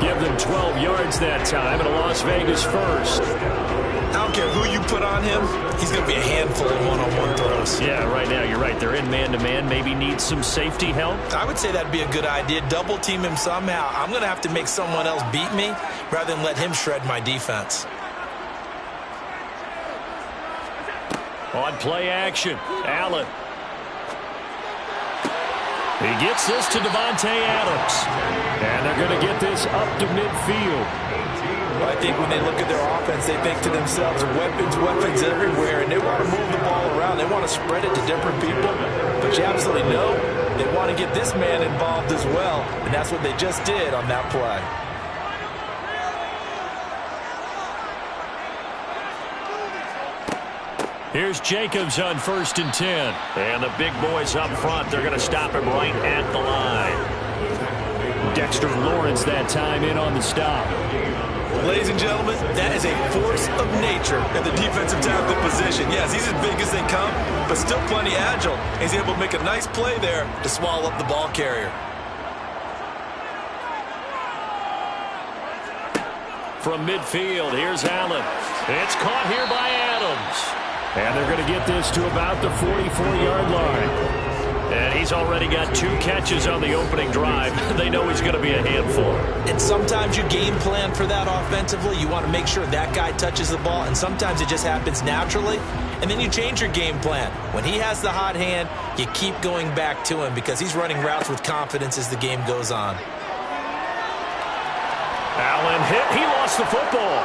Give them 12 yards that time, and a Las Vegas first. I don't care who you put on him. He's going to be a handful of one-on-one throws. Yeah, right now you're right. They're in man-to-man. Maybe need some safety help. I would say that'd be a good idea. Double team him somehow. I'm going to have to make someone else beat me rather than let him shred my defense. On play action, Allen. He gets this to Davante Adams. And they're going to get this up to midfield. Well, I think when they look at their offense, they think to themselves, weapons everywhere, and they want to move the ball around. They want to spread it to different people. But you absolutely know they want to get this man involved as well, and that's what they just did on that play. Here's Jacobs on 1st and 10. And the big boys up front, they're going to stop him right at the line. Dexter Lawrence that time in on the stop. Ladies and gentlemen, that is a force of nature at the defensive tackle position. Yes, he's as big as they come, but still plenty agile. He's able to make a nice play there to swallow up the ball carrier. From midfield, here's Allen. It's caught here by Adams. And they're going to get this to about the 44-yard line. And he's already got 2 catches on the opening drive. They know he's going to be a handful. And sometimes you game plan for that offensively. You want to make sure that guy touches the ball, and sometimes it just happens naturally. And then you change your game plan. When he has the hot hand, you keep going back to him because he's running routes with confidence as the game goes on. Allen hit. He lost the football.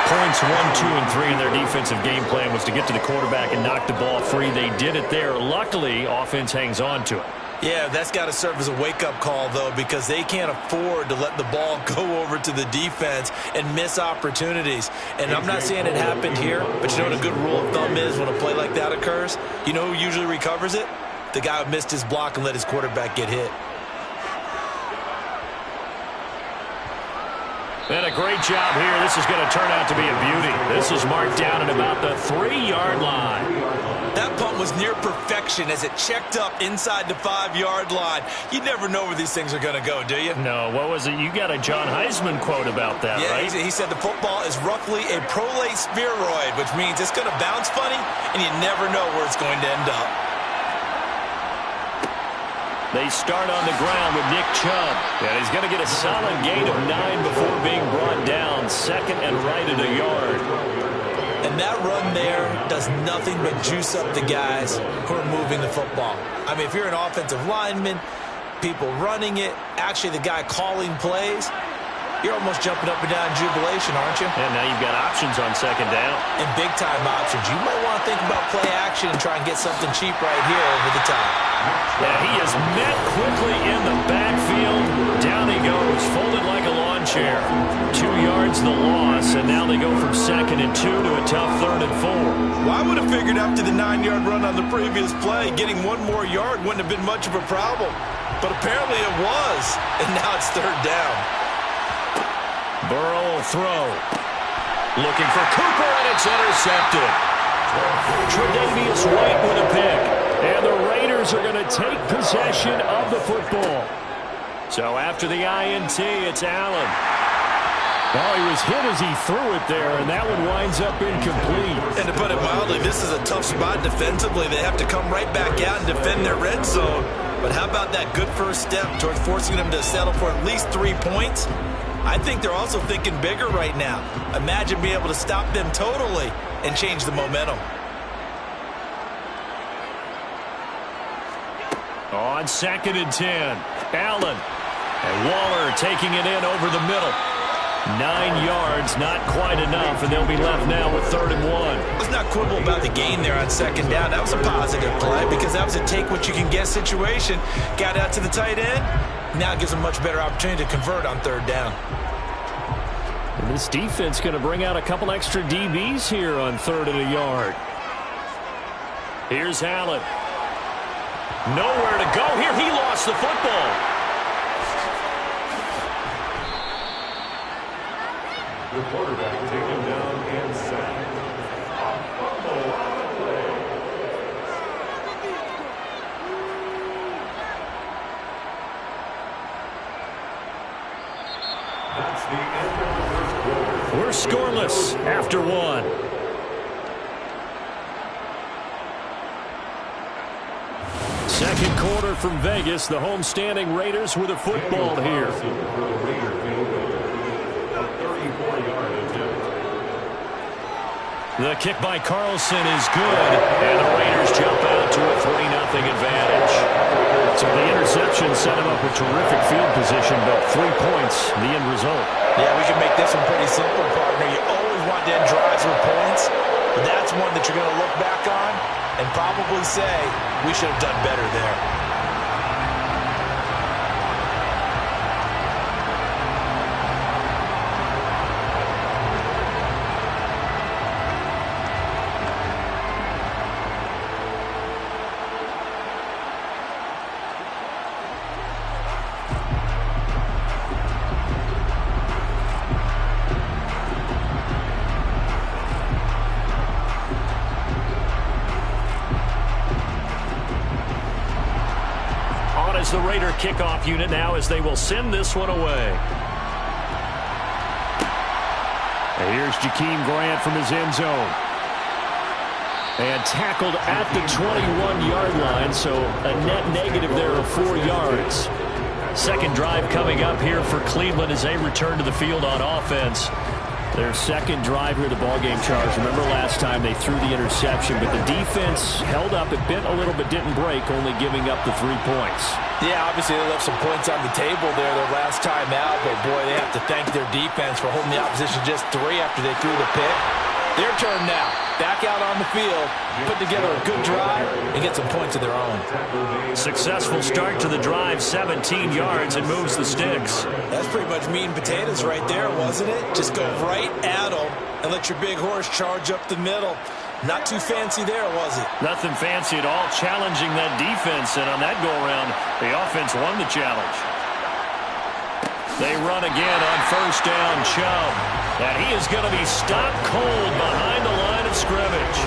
Points 1, 2, and 3 in their defensive game plan was to get to the quarterback and knock the ball free. They did it there. Luckily, offense hangs on to it. Yeah, that's got to serve as a wake-up call, though, because they can't afford to let the ball go over to the defense and miss opportunities. And I'm not saying it happened here, but you know what a good rule of thumb is when a play like that occurs? You know who usually recovers it? The guy who missed his block and let his quarterback get hit. And a great job here. This is going to turn out to be a beauty. This is marked down at about the 3-yard line. That punt was near perfection as it checked up inside the 5-yard line. You never know where these things are going to go, do you? No, what was it? You got a John Heisman quote about that, right? Yeah, he said the football is roughly a prolate spheroid, which means it's going to bounce funny, and you never know where it's going to end up. They start on the ground with Nick Chubb. And he's going to get a solid gain of 9 before being brought down. 2nd and right at a yard. And that run there does nothing but juice up the guys who are moving the football. I mean, if you're an offensive lineman, people running it, actually the guy calling plays, you're almost jumping up and down in jubilation, aren't you? And now you've got options on 2nd down. And big-time options. You might want to think about play action and try and get something cheap right here over the top. Yeah, he is met quickly in the backfield. Down he goes, folded like a lawn chair. 2 yards the loss, and now they go from 2nd and 2 to a tough 3rd and 4. Well, I would have figured after the 9-yard run on the previous play, getting 1 more yard wouldn't have been much of a problem. But apparently it was, and now it's 3rd down. Burrow will throw. Looking for Cooper, and it's intercepted. Tre'Davious White with a pick. And the Raiders are going to take possession of the football. So after the INT, it's Allen. Oh, he was hit as he threw it there, and that one winds up incomplete. And to put it mildly, this is a tough spot defensively. They have to come right back out and defend their red zone. But how about that good first step towards forcing them to settle for at least 3 points? I think they're also thinking bigger right now. Imagine being able to stop them totally and change the momentum. On 2nd and 10, Allen. And Waller taking it in over the middle. 9 yards, not quite enough, and they'll be left now with 3rd and 1. Let's not quibble about the gain there on 2nd down. That was a positive play because that was a take-what-you-can-get situation. Got out to the tight end. Now it gives them a much better opportunity to convert on 3rd down. And this defense going to bring out a couple extra DBs here on 3rd and a yard. Here's Allen. Nowhere to go here. He lost the football. The quarterback taken down and sacked. That's the end of the first quarter. We're scoreless after 1. Second quarter from Vegas. The homestanding Raiders with a football here. The kick by Carlson is good, and the Raiders jump out to a 3-0 advantage. So the interception set him up with terrific field position, but 3 points, the end result. Yeah, we can make this one pretty simple, partner. You always want to end drives with points, but that's one that you're going to look back on and probably say, we should have done better there. The Raider kickoff unit now as they will send this one away. And here's Jakeem Grant from his end zone. And tackled at the 21-yard line, so a net negative there of 4 yards. Second drive coming up here for Cleveland as they return to the field on offense. Their second drive here, the ballgame, Charles. Remember last time they threw the interception, but the defense held up. It bent a little bit, didn't break, only giving up the 3 points. Yeah, obviously they left some points on the table there their last time out, but boy, they have to thank their defense for holding the opposition just 3 after they threw the pick. Their turn now. Back out on the field, put together a good drive, and get some points of their own. Successful start to the drive, 17 yards, and moves the sticks. That's pretty much meat and potatoes right there, wasn't it? Just go right at them and let your big horse charge up the middle. Not too fancy there, was it? Nothing fancy at all, challenging that defense, and on that go-around, the offense won the challenge. They run again on first down, Chubb. And he is going to be stopped cold behind the line of scrimmage.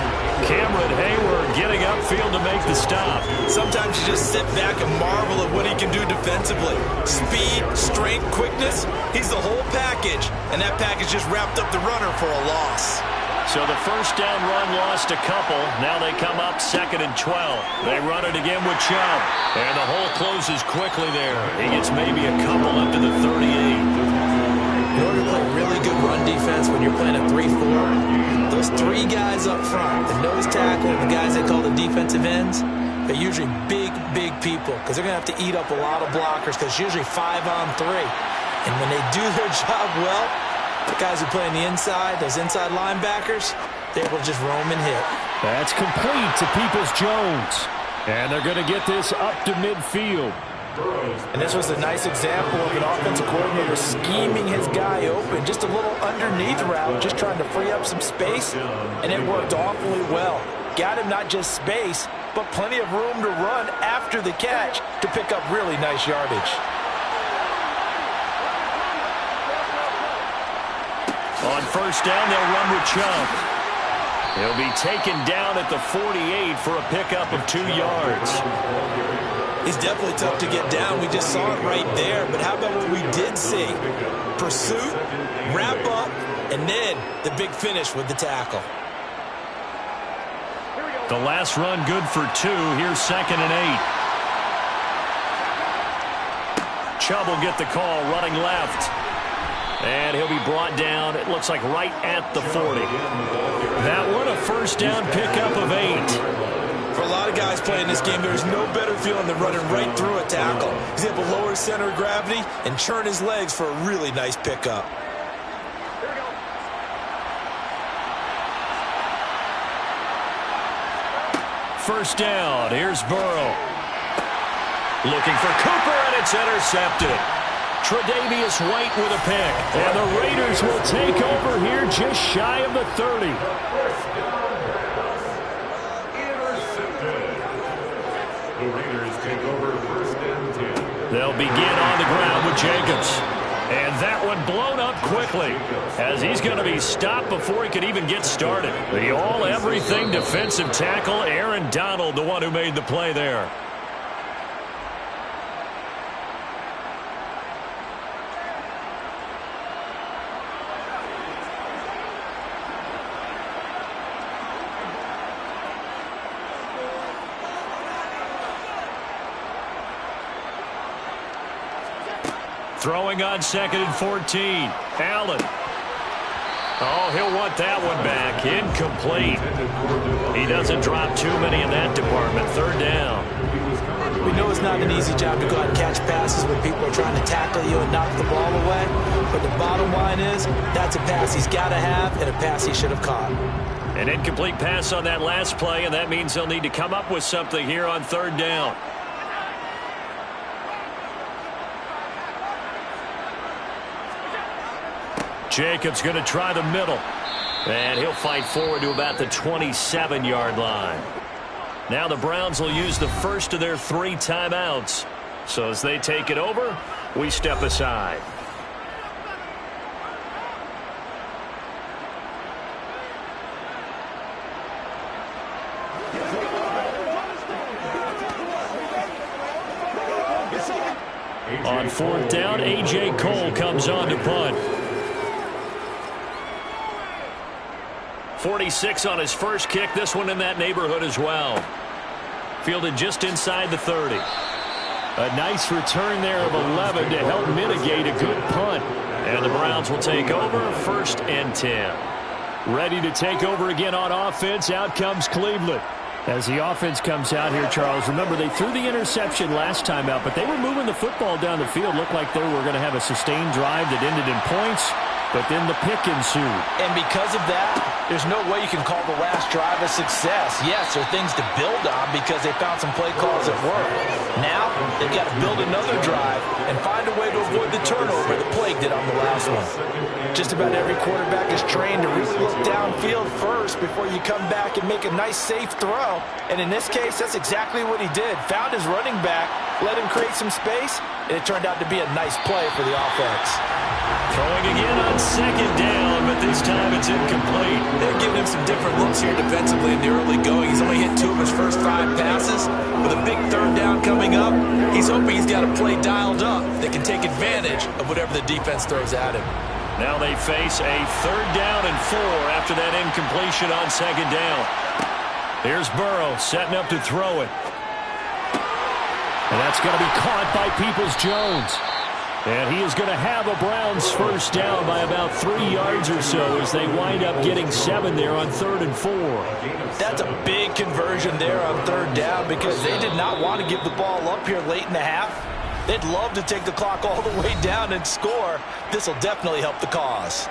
Cameron Hayward getting upfield to make the stop. Sometimes you just sit back and marvel at what he can do defensively. Speed, strength, quickness, he's the whole package. And that package just wrapped up the runner for a loss. So the first down run lost a couple. Now they come up 2nd and 12. They run it again with Chubb. And the hole closes quickly there. He gets maybe a couple up to the 38. In order to play really good run defense when you're playing a 3-4, those 3 guys up front, the nose tackle, the guys they call the defensive ends, they're usually big, big people because they're going to have to eat up a lot of blockers because it's usually 5-on-3. And when they do their job well, the guys who play on the inside, those inside linebackers, they're able to just roam and hit. That's complete to Peoples-Jones. And they're going to get this up to midfield. And this was a nice example of an offensive coordinator scheming his guy open. Just a little underneath route, just trying to free up some space, and it worked awfully well. Got him not just space, but plenty of room to run after the catch to pick up really nice yardage. On first down, they'll run with Chubb. He'll be taken down at the 48 for a pickup of 2 yards. He's definitely tough to get down. We just saw it right there. But how about what we did see? Pursuit, wrap up, and then the big finish with the tackle. The last run good for 2. Here's 2nd and 8. Chubb will get the call running left. And he'll be brought down, it looks like right at the 40. That one a first down pickup of 8. For a lot of guys playing this game, there's no better feeling than running right through a tackle. He's able to lower his center of gravity and churn his legs for a really nice pickup. First down, here's Burrow. Looking for Cooper, and it's intercepted. Tre'Davious White with a pick. And the Raiders will take over here just shy of the 30. The Raiders take over 1st and 10. They'll begin on the ground with Jacobs. And that one blown up quickly as he's going to be stopped before he could even get started. The all-everything defensive tackle, Aaron Donald, the one who made the play there. Throwing on 2nd and 14. Allen. Oh, he'll want that one back. Incomplete. He doesn't drop too many in that department. 3rd down. We know it's not an easy job to go out and catch passes when people are trying to tackle you and knock the ball away. But the bottom line is, that's a pass he's got to have and a pass he should have caught. An incomplete pass on that last play, and that means they'll need to come up with something here on 3rd down. Jacobs going to try the middle. And he'll fight forward to about the 27-yard line. Now the Browns will use the first of their 3 timeouts. So as they take it over, we step aside. On 4th down, A.J. Cole comes on to punt. 46 on his first kick. This one in that neighborhood as well. Fielded just inside the 30. A nice return there of 11 to help mitigate a good punt. And the Browns will take over 1st and 10. Ready to take over again on offense. Out comes Cleveland. As the offense comes out here, Charles, remember they threw the interception last time out, but they were moving the football down the field. Looked like they were going to have a sustained drive that ended in points, but then the pick ensued. And because of that, there's no way you can call the last drive a success. Yes, there are things to build on because they found some play calls that work. Now, they've got to build another drive and find a way to avoid the turnover the Plague did on the last one. Just about every quarterback is trained to really look downfield first before you come back and make a nice, safe throw. And in this case, that's exactly what he did. Found his running back, let him create some space, and it turned out to be a nice play for the offense. Throwing again on 2nd down, but this time it's incomplete. They're giving him some different looks here defensively in the early going. He's only hit 2 of his first 5 passes. With a big 3rd down coming up, he's hoping he's got a play dialed up that can take advantage of whatever the defense throws at him. Now they face a 3rd down and 4 after that incompletion on 2nd down. Here's Burrow setting up to throw it. And that's going to be caught by Peoples-Jones. And he is going to have a Browns first down by about 3 yards or so as they wind up getting 7 there on 3rd and 4. That's a big conversion there on 3rd down because they did not want to give the ball up here late in the half. They'd love to take the clock all the way down and score. This will definitely help the cause.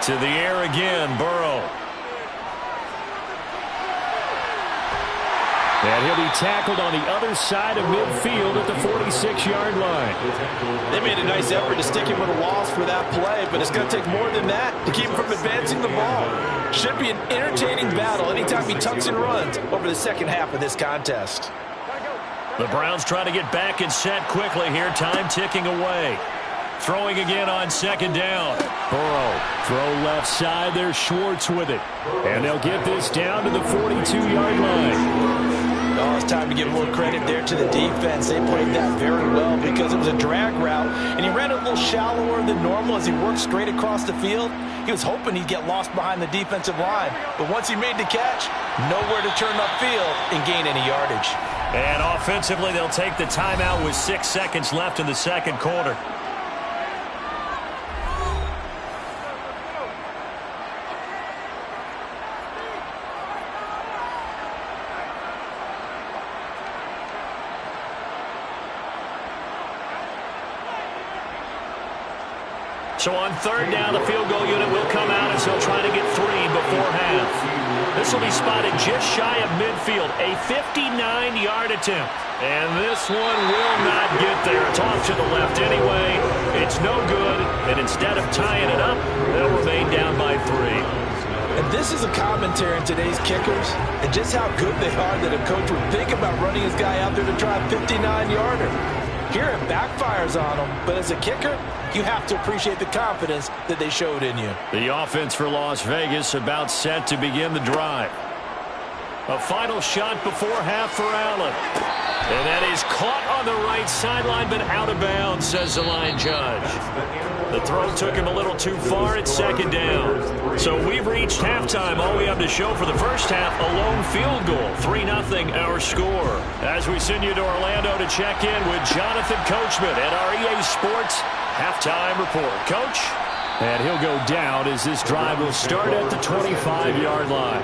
To the air again, Burrow. And he'll be tackled on the other side of midfield at the 46-yard line. They made a nice effort to stick him with a loss for that play, but it's going to take more than that to keep him from advancing the ball. Should be an entertaining battle anytime he tucks and runs over the second half of this contest. The Browns trying to get back and set quickly here. Time ticking away. Throwing again on second down. Burrow, throw left side. There's Schwartz with it. And they'll get this down to the 42-yard line. Oh, it's time to give more credit there to the defense. They played that very well because it was a drag route, and he ran it a little shallower than normal as he worked straight across the field. He was hoping he'd get lost behind the defensive line, but once he made the catch, nowhere to turn upfield and gain any yardage. And offensively, they'll take the timeout with 6 seconds left in the second quarter. So on third down, the field goal unit will come out as he'll try to get 3 before half. This will be spotted just shy of midfield, a 59-yard attempt. And this one will not get there. It's off to the left anyway. It's no good, and instead of tying it up, they'll remain down by 3. And this is a commentary on today's kickers and just how good they are that a coach would think about running his guy out there to try a 59-yarder. Here it backfires on him, but as a kicker, you have to appreciate the confidence that they showed in you. The offense for Las Vegas about set to begin the drive. A final shot before half for Allen. And that is caught on the right sideline, but out of bounds, says the line judge. The throw took him a little too far at second down. So we've reached halftime. All we have to show for the first half, a lone field goal. 3-0 our score. As we send you to Orlando to check in with Jonathan Coachman at our EA Sports Halftime Report. Coach? And he'll go down as this drive will start at the 25-yard line.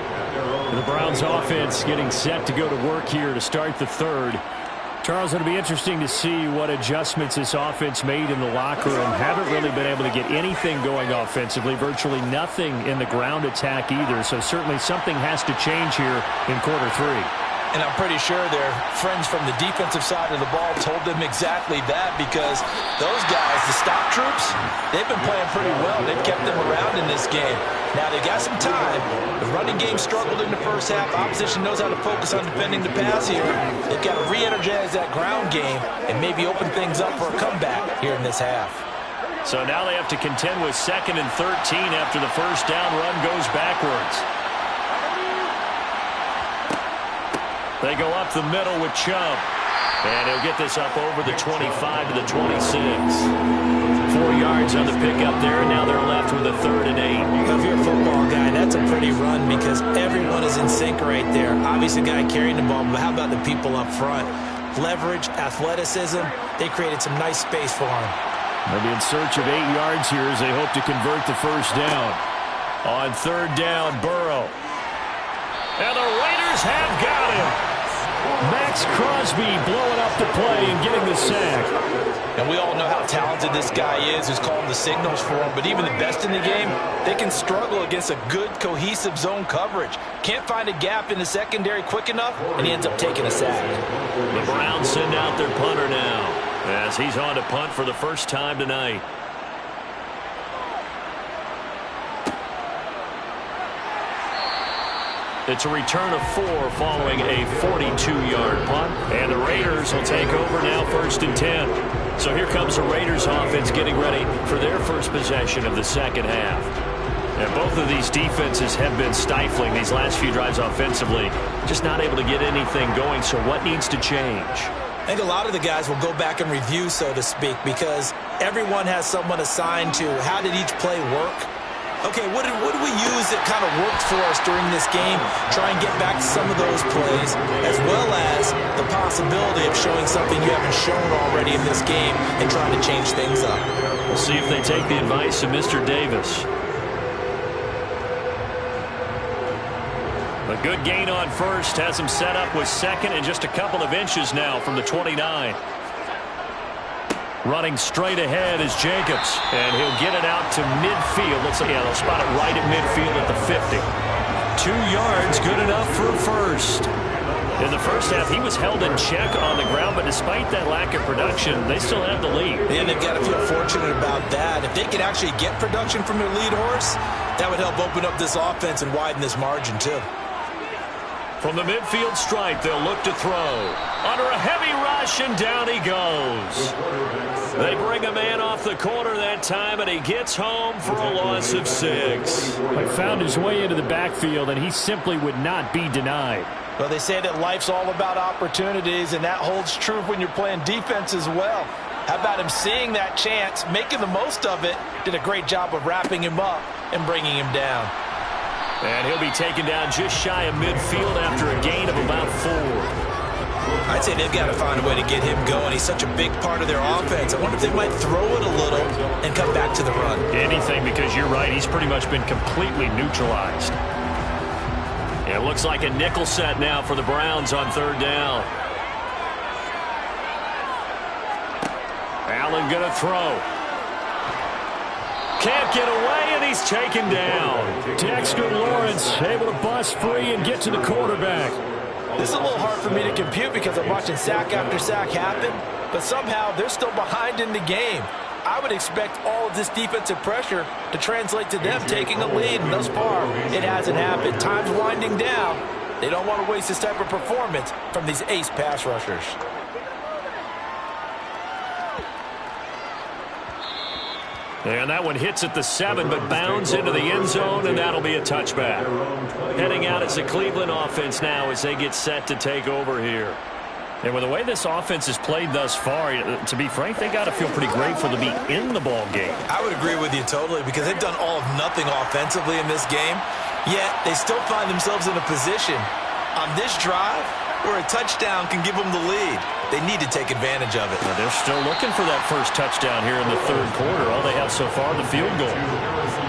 The Browns offense getting set to go to work here to start the third. Charles, it'll be interesting to see what adjustments this offense made in the locker room. Haven't really been able to get anything going offensively, virtually nothing in the ground attack either. So certainly something has to change here in quarter 3. And I'm pretty sure their friends from the defensive side of the ball told them exactly that, because those guys, the stop troops, they've been playing pretty well. They've kept them around in this game. Now, they've got some time. The running game struggled in the first half. Opposition knows how to focus on defending the pass here. They've got to re-energize that ground game and maybe open things up for a comeback here in this half. So now they have to contend with 2nd and 13 after the first down run goes backwards. They go up the middle with Chubb. And he'll get this up over the 25 to the 26. 4 yards on the pickup there, and now they're left with a 3rd and 8. Well, if you're a football guy, that's a pretty run because everyone is in sync right there. Obviously, the guy carrying the ball, but how about the people up front? Leverage, athleticism, they created some nice space for him. They'll be in search of 8 yards here as they hope to convert the first down. On 3rd down, Burrow. And the Raiders have got him. Max Crosby blowing up the play and getting the sack. And we all know how talented this guy is who's calling the signals for him, but even the best in the game, they can struggle against a good, cohesive zone coverage. Can't find a gap in the secondary quick enough, and he ends up taking a sack. The Browns send out their punter now as he's on to punt for the first time tonight. It's a return of 4 following a 42-yard punt. And the Raiders will take over now 1st and 10. So here comes the Raiders offense getting ready for their first possession of the second half. And both of these defenses have been stifling these last few drives offensively. Just not able to get anything going. So what needs to change? I think a lot of the guys will go back and review, so to speak, because everyone has someone assigned to how did each play work. Okay, what did we use that kind of worked for us during this game? Try and get back to some of those plays, as well as the possibility of showing something you haven't shown already in this game and trying to change things up. We'll see if they take the advice of Mr. Davis. A good gain on first has him set up with 2nd and just a couple of inches now from the 29. Running straight ahead is Jacobs, and he'll get it out to midfield. Looks like, yeah, they'll spot it right at midfield at the 50. 2 yards, good enough for a first. In the first half, he was held in check on the ground, but despite that lack of production, they still have the lead. And they've got to feel fortunate about that. If they could actually get production from their lead horse, that would help open up this offense and widen this margin, too. From the midfield stripe, they'll look to throw. Under a heavy rush, and down he goes. They bring a man off the corner that time, and he gets home for a loss of 6. He found his way into the backfield, and he simply would not be denied. Well, they say that life's all about opportunities, and that holds true when you're playing defense as well. How about him seeing that chance, making the most of it, did a great job of wrapping him up and bringing him down. And he'll be taken down just shy of midfield after a gain of about 4. I'd say they've got to find a way to get him going. He's such a big part of their offense. I wonder if they might throw it a little and come back to the run. Anything, because you're right. He's pretty much been completely neutralized. It looks like a nickel set now for the Browns on 3rd down. Allen going to throw. Can't get away, and he's taken down. Dexter Lawrence able to bust free and get to the quarterback. This is a little hard for me to compute because I'm watching sack after sack happen, but somehow they're still behind in the game. I would expect all of this defensive pressure to translate to them taking a lead, and thus far, it hasn't happened. Time's winding down. They don't want to waste this type of performance from these ace pass rushers. And that one hits at the 7, but bounds into the end zone, and that'll be a touchback. Heading out as the Cleveland offense now as they get set to take over here. And with the way this offense has played thus far, to be frank, they got to feel pretty grateful to be in the ball game. I would agree with you totally because they've done all of nothing offensively in this game, yet they still find themselves in a position on this drive where a touchdown can give them the lead. They need to take advantage of it. Now they're still looking for that first touchdown here in the 3rd quarter. All they have so far, the field goal.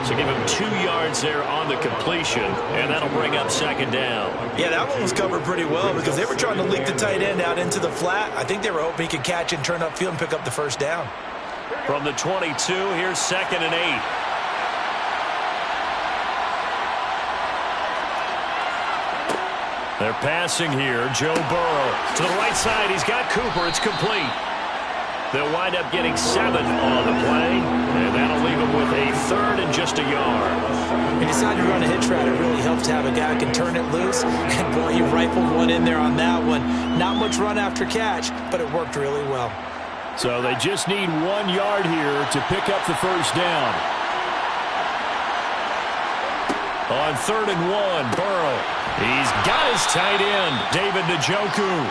So give him 2 yards there on the completion, and that'll bring up 2nd down. Yeah, that one was covered pretty well because they were trying to leak the tight end out into the flat. I think they were hoping he could catch and turn upfield and pick up the first down. From the 22, here's 2nd and 8. They're passing here. Joe Burrow to the right side. He's got Cooper. It's complete. They'll wind up getting 7 on the play, and that'll leave them with a 3rd and just a yard. He decided to run a hitch route. It really helps to have a guy who can turn it loose. And, boy, he rifled one in there on that one. Not much run after catch, but it worked really well. So they just need 1 yard here to pick up the first down. On 3rd and 1, Burrow. He's got his tight end, David Njoku.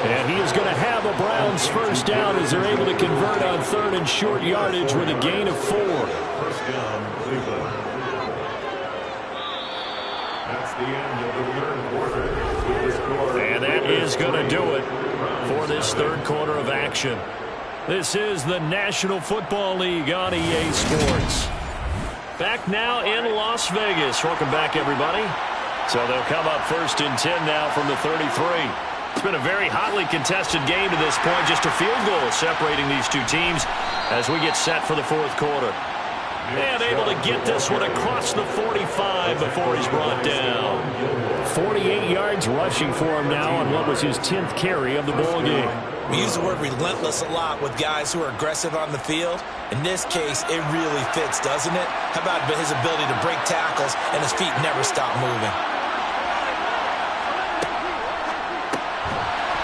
And he is going to have a Browns first down as they're able to convert on 3rd and short yardage with a gain of 4. First down, Cleveland. That's the end of the 3rd quarter. With the score. And that is going to do it for this 3rd quarter of action. This is the National Football League on EA Sports. Back now in Las Vegas. Welcome back, everybody. So they'll come up 1st and 10 now from the 33. It's been a very hotly contested game to this point. Just a field goal separating these two teams as we get set for the 4th quarter. And able to get this one across the 45 before he's brought down. 48 yards rushing for him now on what was his 10th carry of the ball game. We use the word relentless a lot with guys who are aggressive on the field. In this case, it really fits, doesn't it? How about his ability to break tackles and his feet never stop moving?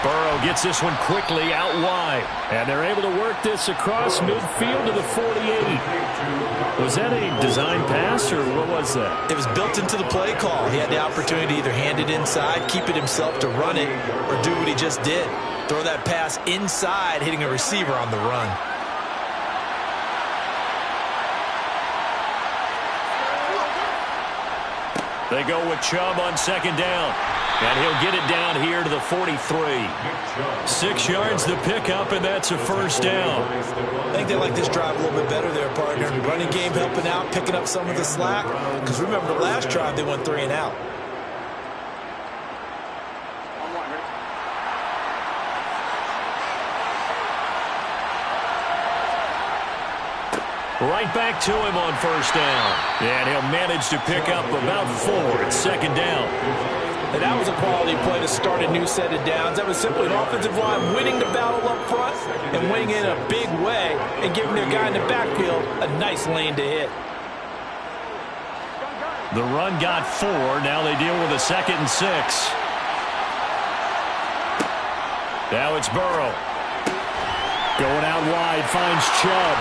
Burrow gets this one quickly out wide. And they're able to work this across midfield to the 48. Was that a design pass, or what was that? It was built into the play call. He had the opportunity to either hand it inside, keep it himself to run it, or do what he just did. Throw that pass inside, hitting a receiver on the run. They go with Chubb on 2nd down. And he'll get it down here to the 43. 6 yards to pick up, and that's a first down. I think they like this drive a little bit better there, partner. Running game helping out, picking up some of the slack. Because remember, the last drive, they went 3 and out. Right back to him on 1st down. And he'll manage to pick up about 4 at 2nd down. And that was a quality play to start a new set of downs. That was simply an offensive line winning the battle up front and winning in a big way and giving their guy in the backfield a nice lane to hit. The run got 4. Now they deal with a 2nd and 6. Now it's Burrow. Going out wide, finds Chubb.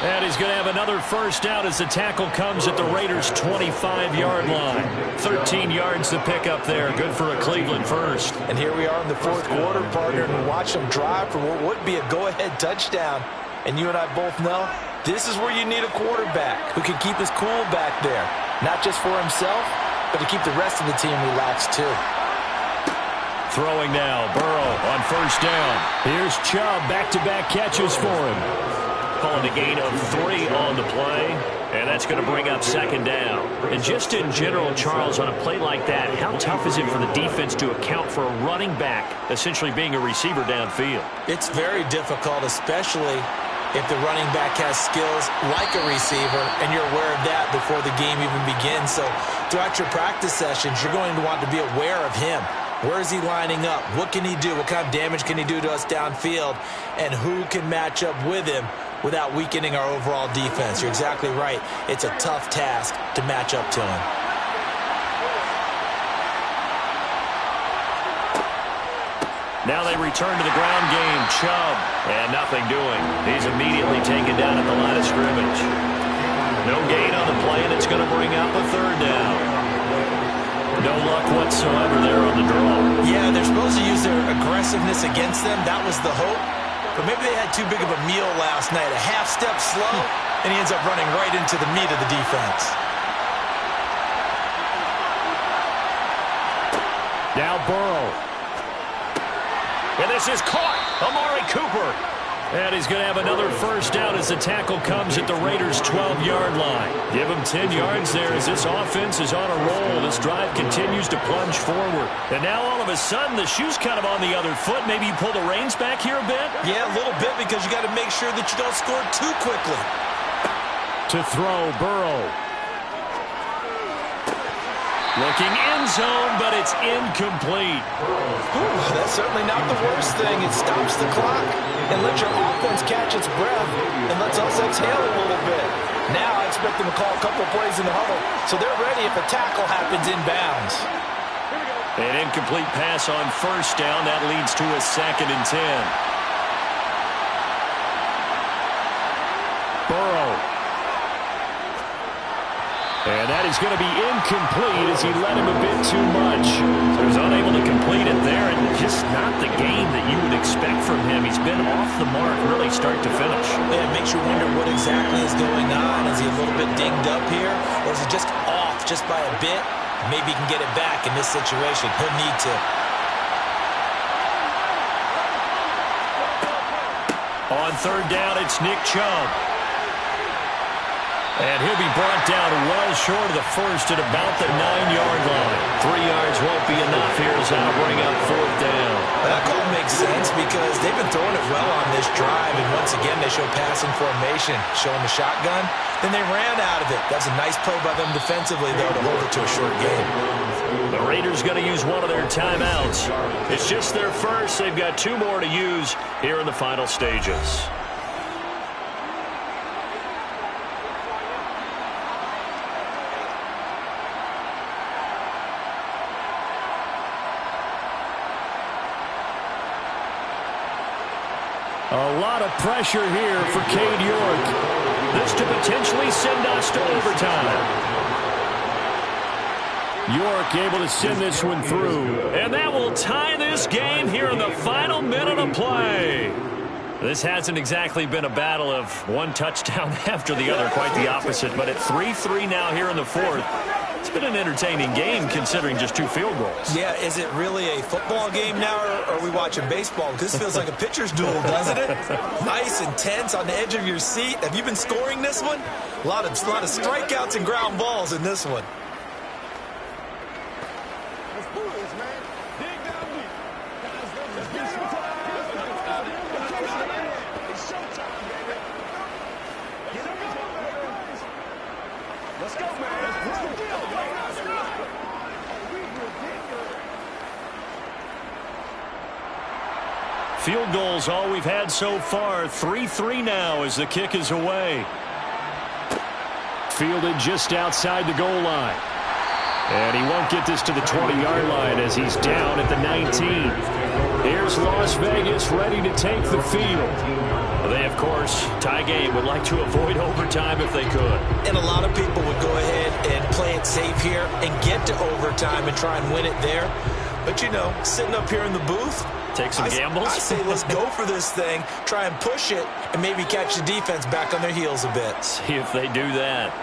And he's going to have another first down as the tackle comes at the Raiders' 25-yard line. 13 yards to pick up there. Good for a Cleveland first. And here we are in the 4th quarter, partner, and we watch them drive for what would be a go-ahead touchdown. And you and I both know this is where you need a quarterback who can keep his cool back there. Not just for himself, but to keep the rest of the team relaxed too. Throwing now, Burrow on first down. Here's Chubb, back-to-back catches for him. Calling a gain of 3 on the play, and that's going to bring up 2nd down. And just in general, Charles, on a play like that, how tough is it for the defense to account for a running back essentially being a receiver downfield? It's very difficult, especially if the running back has skills like a receiver, and you're aware of that before the game even begins. So throughout your practice sessions, you're going to want to be aware of him. Where is he lining up? What can he do? What kind of damage can he do to us downfield? And who can match up with him without weakening our overall defense? You're exactly right. It's a tough task to match up to him. Now they return to the ground game. Chubb, and nothing doing. He's immediately taken down at the line of scrimmage. No gain on the play, and it's going to bring up a 3rd down. No luck whatsoever there on the draw. Yeah, they're supposed to use their aggressiveness against them. That was the hope. But maybe they had too big of a meal last night. A half step slow, and he ends up running right into the meat of the defense. Now Burrow. And this is caught. Amari Cooper. And he's going to have another first down as the tackle comes at the Raiders' 12-yard line. Give him 10 yards there as this offense is on a roll. This drive continues to plunge forward. And now all of a sudden the shoe's kind of on the other foot. Maybe you pull the reins back here a bit? Yeah, a little bit, because you got to make sure that you don't score too quickly. To throw, Burrow. Looking end zone, but it's incomplete. That's certainly not the worst thing. It stops the clock and lets your offense catch its breath and lets us exhale a little bit. Now I expect them to call a couple plays in the huddle, so they're ready if a tackle happens inbounds. An incomplete pass on first down. That leads to a 2nd and 10. Burrow. And that is going to be incomplete as he led him a bit too much. So he was unable to complete it there, and just not the game that you would expect from him. He's been off the mark really start to finish. Yeah, it makes you wonder what exactly is going on. Is he a little bit dinged up here, or is he just off just by a bit? Maybe he can get it back in this situation. He'll need to. On 3rd down, it's Nick Chubb. And he'll be brought down well short of the first at about the 9-yard line. 3 yards won't be enough here as that'll bring up 4th down. That call makes sense because they've been throwing it well on this drive, and once again they show passing formation, showing the shotgun. Then they ran out of it. That's a nice play by them defensively, though, to hold it to a short game. The Raiders going to use one of their timeouts. It's just their first. They've got 2 more to use here in the final stages. A lot of pressure here for Cade York. This to potentially send us to overtime. York able to send this one through. And that will tie this game here in the final minute of play. This hasn't exactly been a battle of one touchdown after the other, quite the opposite. But at 3-3 now here in the 4th, it's been an entertaining game considering just 2 field goals. Yeah, is it really a football game now, or are we watching baseball? Because this feels like a pitcher's duel, doesn't it? Nice and tense on the edge of your seat. Have you been scoring this one? A lot of strikeouts and ground balls in this one. Let's do this, man. Dig down deep. Let's get some time. It's showtime, baby. Get up. Let's go, man. Let's go. Field goal's all we've had so far. 3-3 now as the kick is away. Fielded just outside the goal line. And he won't get this to the 20-yard line as he's down at the 19. Here's Las Vegas ready to take the field. They, of course, tie game, would like to avoid overtime if they could. And a lot of people would go ahead and play it safe here and get to overtime and try and win it there. But, you know, sitting up here in the booth, take some gambles. I say let's go for this thing, try and push it, and maybe catch the defense back on their heels a bit. See if they do that.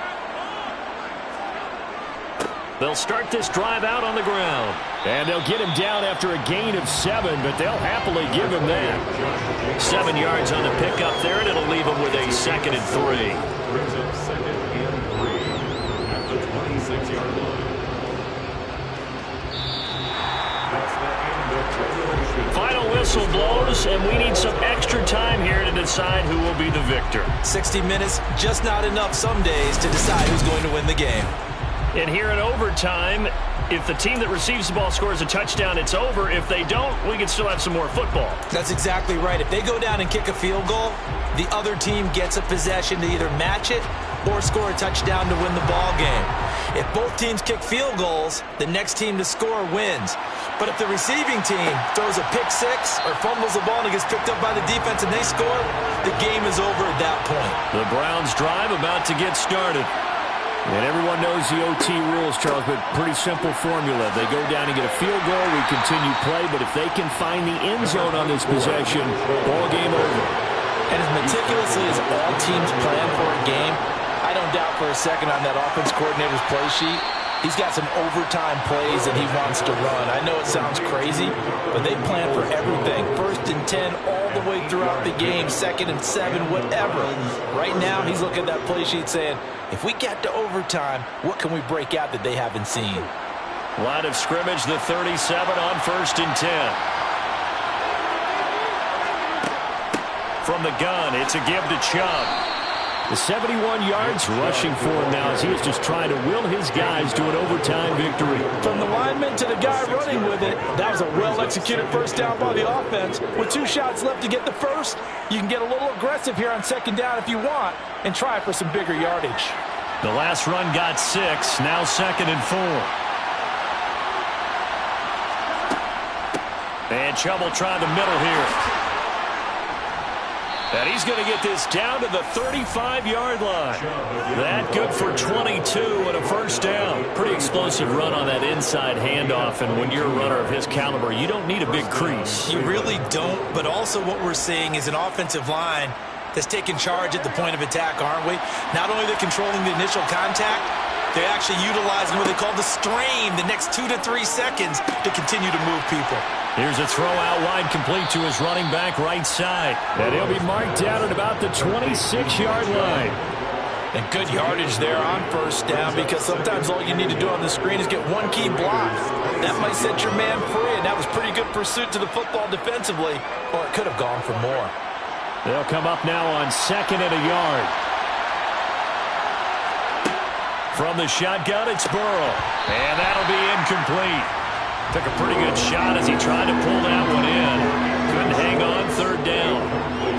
They'll start this drive out on the ground. And they'll get him down after a gain of 7, but they'll happily give him that. 7 yards on the pickup there, and it'll leave him with a 2nd and 3. Brings up 2nd and 3 at the 26-yard line. That's the end of regulation. Final whistle blows, and we need some extra time here to decide who will be the victor. 60 minutes, just not enough some days to decide who's going to win the game. And here in overtime, if the team that receives the ball scores a touchdown, it's over. If they don't, we can still have some more football. That's exactly right. If they go down and kick a field goal, the other team gets a possession to either match it or score a touchdown to win the ball game. If both teams kick field goals, the next team to score wins. But if the receiving team throws a pick six or fumbles the ball and it gets picked up by the defense and they score, the game is over at that point. The Browns drive about to get started. And everyone knows the OT rules, Charles, but pretty simple formula. They go down and get a field goal, we continue play, but if they can find the end zone on this possession, ball game over. And as meticulously as all teams plan for a game, I don't doubt for a second on that offense coordinator's play sheet, he's got some overtime plays that he wants to run. I know it sounds crazy, but they plan for everything. 1st and 10 all the way throughout the game, 2nd and 7, whatever. Right now, he's looking at that play sheet saying, if we get to overtime, what can we break out that they haven't seen? Line of scrimmage, the 37 on 1st and 10. From the gun, it's a give to Chubb. The 71 yards rushing for him now as he is just trying to will his guys to an overtime victory. From the lineman to the guy running with it, that was a well-executed first down by the offense. With 2 shots left to get the first, you can get a little aggressive here on 2nd down if you want and try for some bigger yardage. The last run got 6, now 2nd and 4. And Chubb will try the middle here. And he's going to get this down to the 35-yard line. That good for 22 and a first down. Pretty explosive run on that inside handoff, and when you're a runner of his caliber, you don't need a big crease. You really don't, but also what we're seeing is an offensive line that's taking charge at the point of attack, aren't we? Not only are they controlling the initial contact, they're actually utilizing what they call the strain, the next 2 to 3 seconds to continue to move people. Here's a throw out wide, complete to his running back right side. And he'll be marked down at about the 26-yard line. And good yardage there on first down, because sometimes all you need to do on the screen is get one key block. That might set your man free, and that was pretty good pursuit to the football defensively, or it could have gone for more. They'll come up now on 2nd and a yard. From the shotgun, it's Burrow. And that'll be incomplete. Took a pretty good shot as he tried to pull that one in. Couldn't hang on, 3rd down.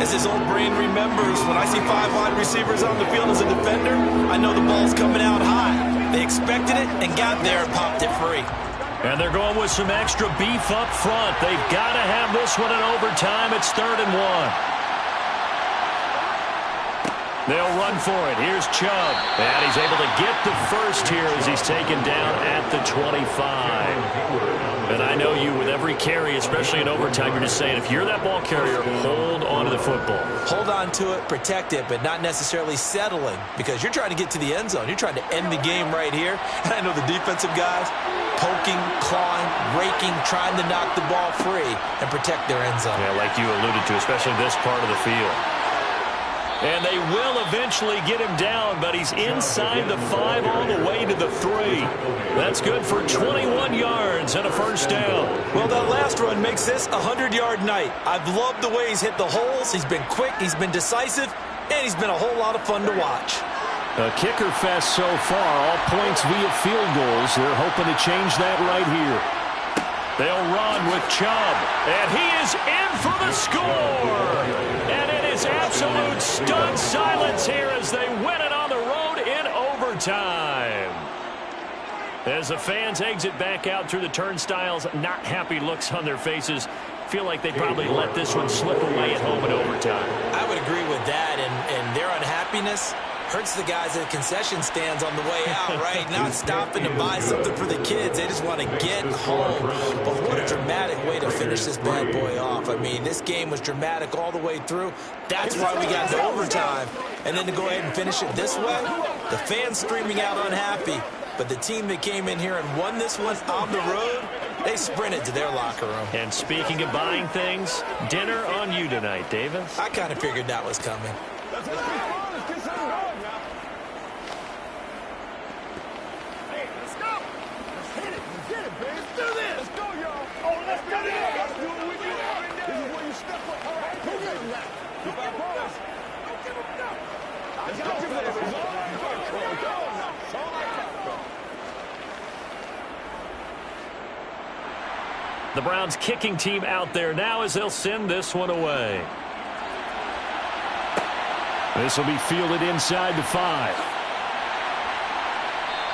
As his old brain remembers, when I see 5 wide receivers on the field as a defender, I know the ball's coming out high. They expected it and got there and popped it free. And they're going with some extra beef up front. They've got to have this one in overtime. It's 3rd and 1. They'll run for it. Here's Chubb. And he's able to get the first here as he's taken down at the 25. And I know you, with every carry, especially in overtime, you're just saying, if you're that ball carrier, hold on to the football. Hold on to it, protect it, but not necessarily settling, because you're trying to get to the end zone. You're trying to end the game right here. And I know the defensive guys poking, clawing, raking, trying to knock the ball free and protect their end zone. Yeah, like you alluded to, especially this part of the field. And they will eventually get him down, but he's inside the 5 all the way to the 3. That's good for 21 yards and a first down. Well, that last run makes this a 100-yard night. I've loved the way he's hit the holes. He's been quick, he's been decisive, and he's been a whole lot of fun to watch. A kicker fest so far, all points via field goals. They're hoping to change that right here. They'll run with Chubb, and he is in for the score. And it is absolute stunned silence here as they win it on the road in overtime. As the fans exit back out through the turnstiles, not happy looks on their faces. Feel like they probably let this one slip away at home in overtime. I would agree with that, and their unhappiness hurts the guys at concession stands on the way out, right? Not stopping to buy something for the kids. They just want to get home. But what a dramatic way to finish this bad boy off. I mean, this game was dramatic all the way through. That's why we got to overtime. And then to go ahead and finish it this way, the fans streaming out unhappy. But the team that came in here and won this one on the road, they sprinted to their locker room. And speaking of buying things, dinner on you tonight, Davis. I kind of figured that was coming. Let's get some going now. Hey, let's go. Let's hit it. Let's get it, baby. Let's do this. Let's go, y'all. Oh, let's do this. Let's do it with you. This is where you step up. All right, go get him now. Keep our balls. Don't give him no. Let's go, baby. It's all right. Go now. It's all right. The Browns kicking team out there now as they'll send this one away. This will be fielded inside the 5.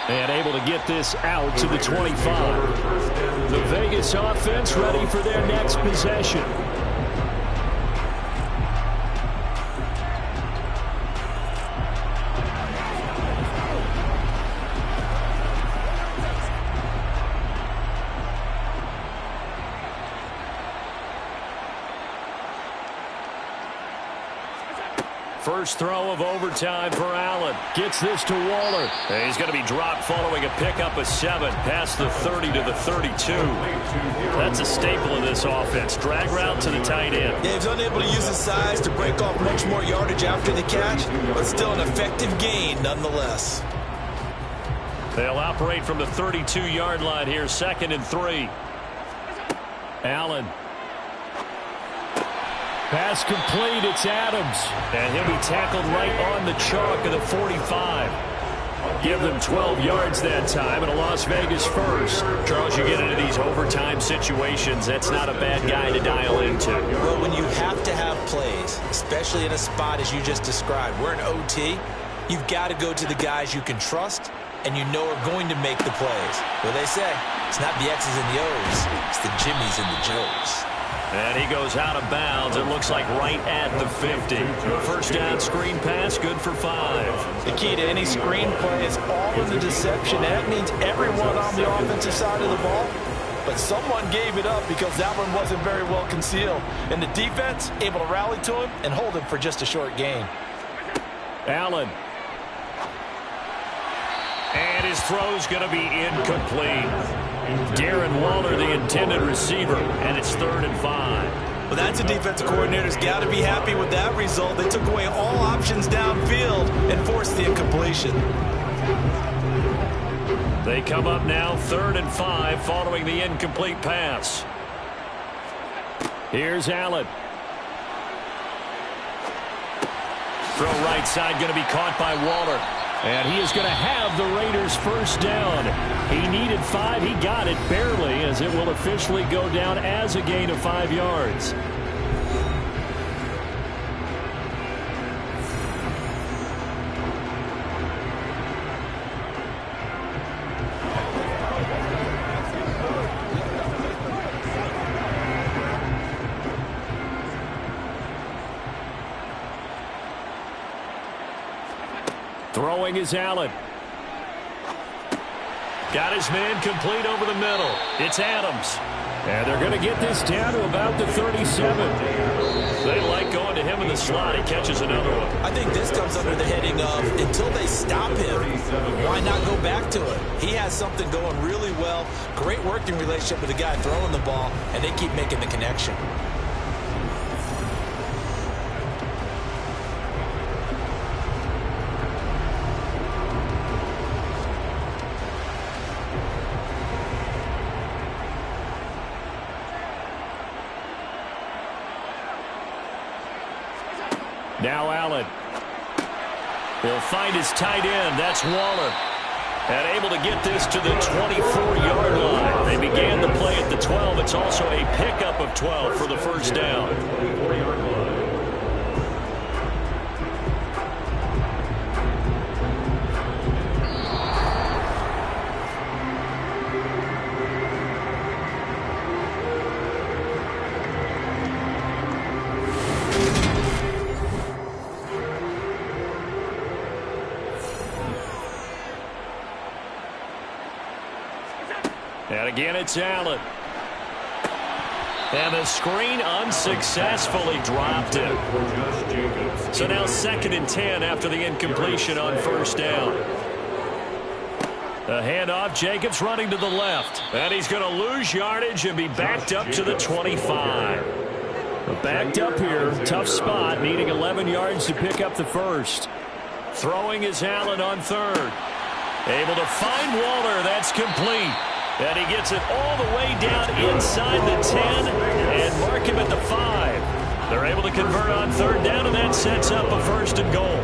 And able to get this out to the 25. The Vegas offense ready for their next possession. First throw of overtime for Allen. Gets this to Waller. And he's going to be dropped following a pickup of 7 past the 30 to the 32. That's a staple of this offense. Drag route to the tight end. Yeah, he's unable to use his size to break off much more yardage after the catch, but still an effective gain nonetheless. They'll operate from the 32-yard line here, 2nd and 3. Allen. Pass complete, it's Adams. And he'll be tackled right on the chalk of the 45. Give them 12 yards that time and a Las Vegas first. Charles, you get into these overtime situations, that's not a bad guy to dial into. Well, when you have to have plays, especially in a spot as you just described, we're in OT, you've got to go to the guys you can trust and you know are going to make the plays. Well, they say, it's not the X's and the O's, it's the Jimmys and the Joes. And he goes out of bounds. It looks like right at the 50. First down screen pass, good for 5. The key to any screen play is all in the deception. And that means everyone on the offensive side of the ball. But someone gave it up because that one wasn't very well concealed. And the defense able to rally to him and hold him for just a short gain. Allen. And his throw's going to be incomplete. Darren Waller, the intended receiver, and it's 3rd and 5. Well, that's a defensive coordinator's got to be happy with that result. They took away all options downfield and forced the incompletion. They come up now 3rd and 5 following the incomplete pass. Here's Allen. Throw right side going to be caught by Waller. And he is going to have the Raiders first down. He needed 5. He got it barely as it will officially go down as a gain of 5 yards. Throwing is Allen. Got his man complete over the middle. It's Adams. And they're going to get this down to about the 37. They like going to him in the slot. He catches another one. I think this comes under the heading of until they stop him, why not go back to it? He has something going really well. Great working relationship with the guy throwing the ball, and they keep making the connection. Now Allen. He'll find his tight end. That's Waller. And able to get this to the 24-yard line. They began the play at the 12. It's also a pickup of 12 for the first down. And again, it's Allen. And the screen unsuccessfully dropped it. So now 2nd and 10 after the incompletion on first down. The handoff, Jacobs running to the left. And he's going to lose yardage and be backed up to the 25. Backed up here, tough spot, needing 11 yards to pick up the first. Throwing is Allen on 3rd. Able to find Waller, that's complete. And he gets it all the way down inside the 10 and mark him at the 5. They're able to convert on 3rd down, and that sets up a 1st and goal.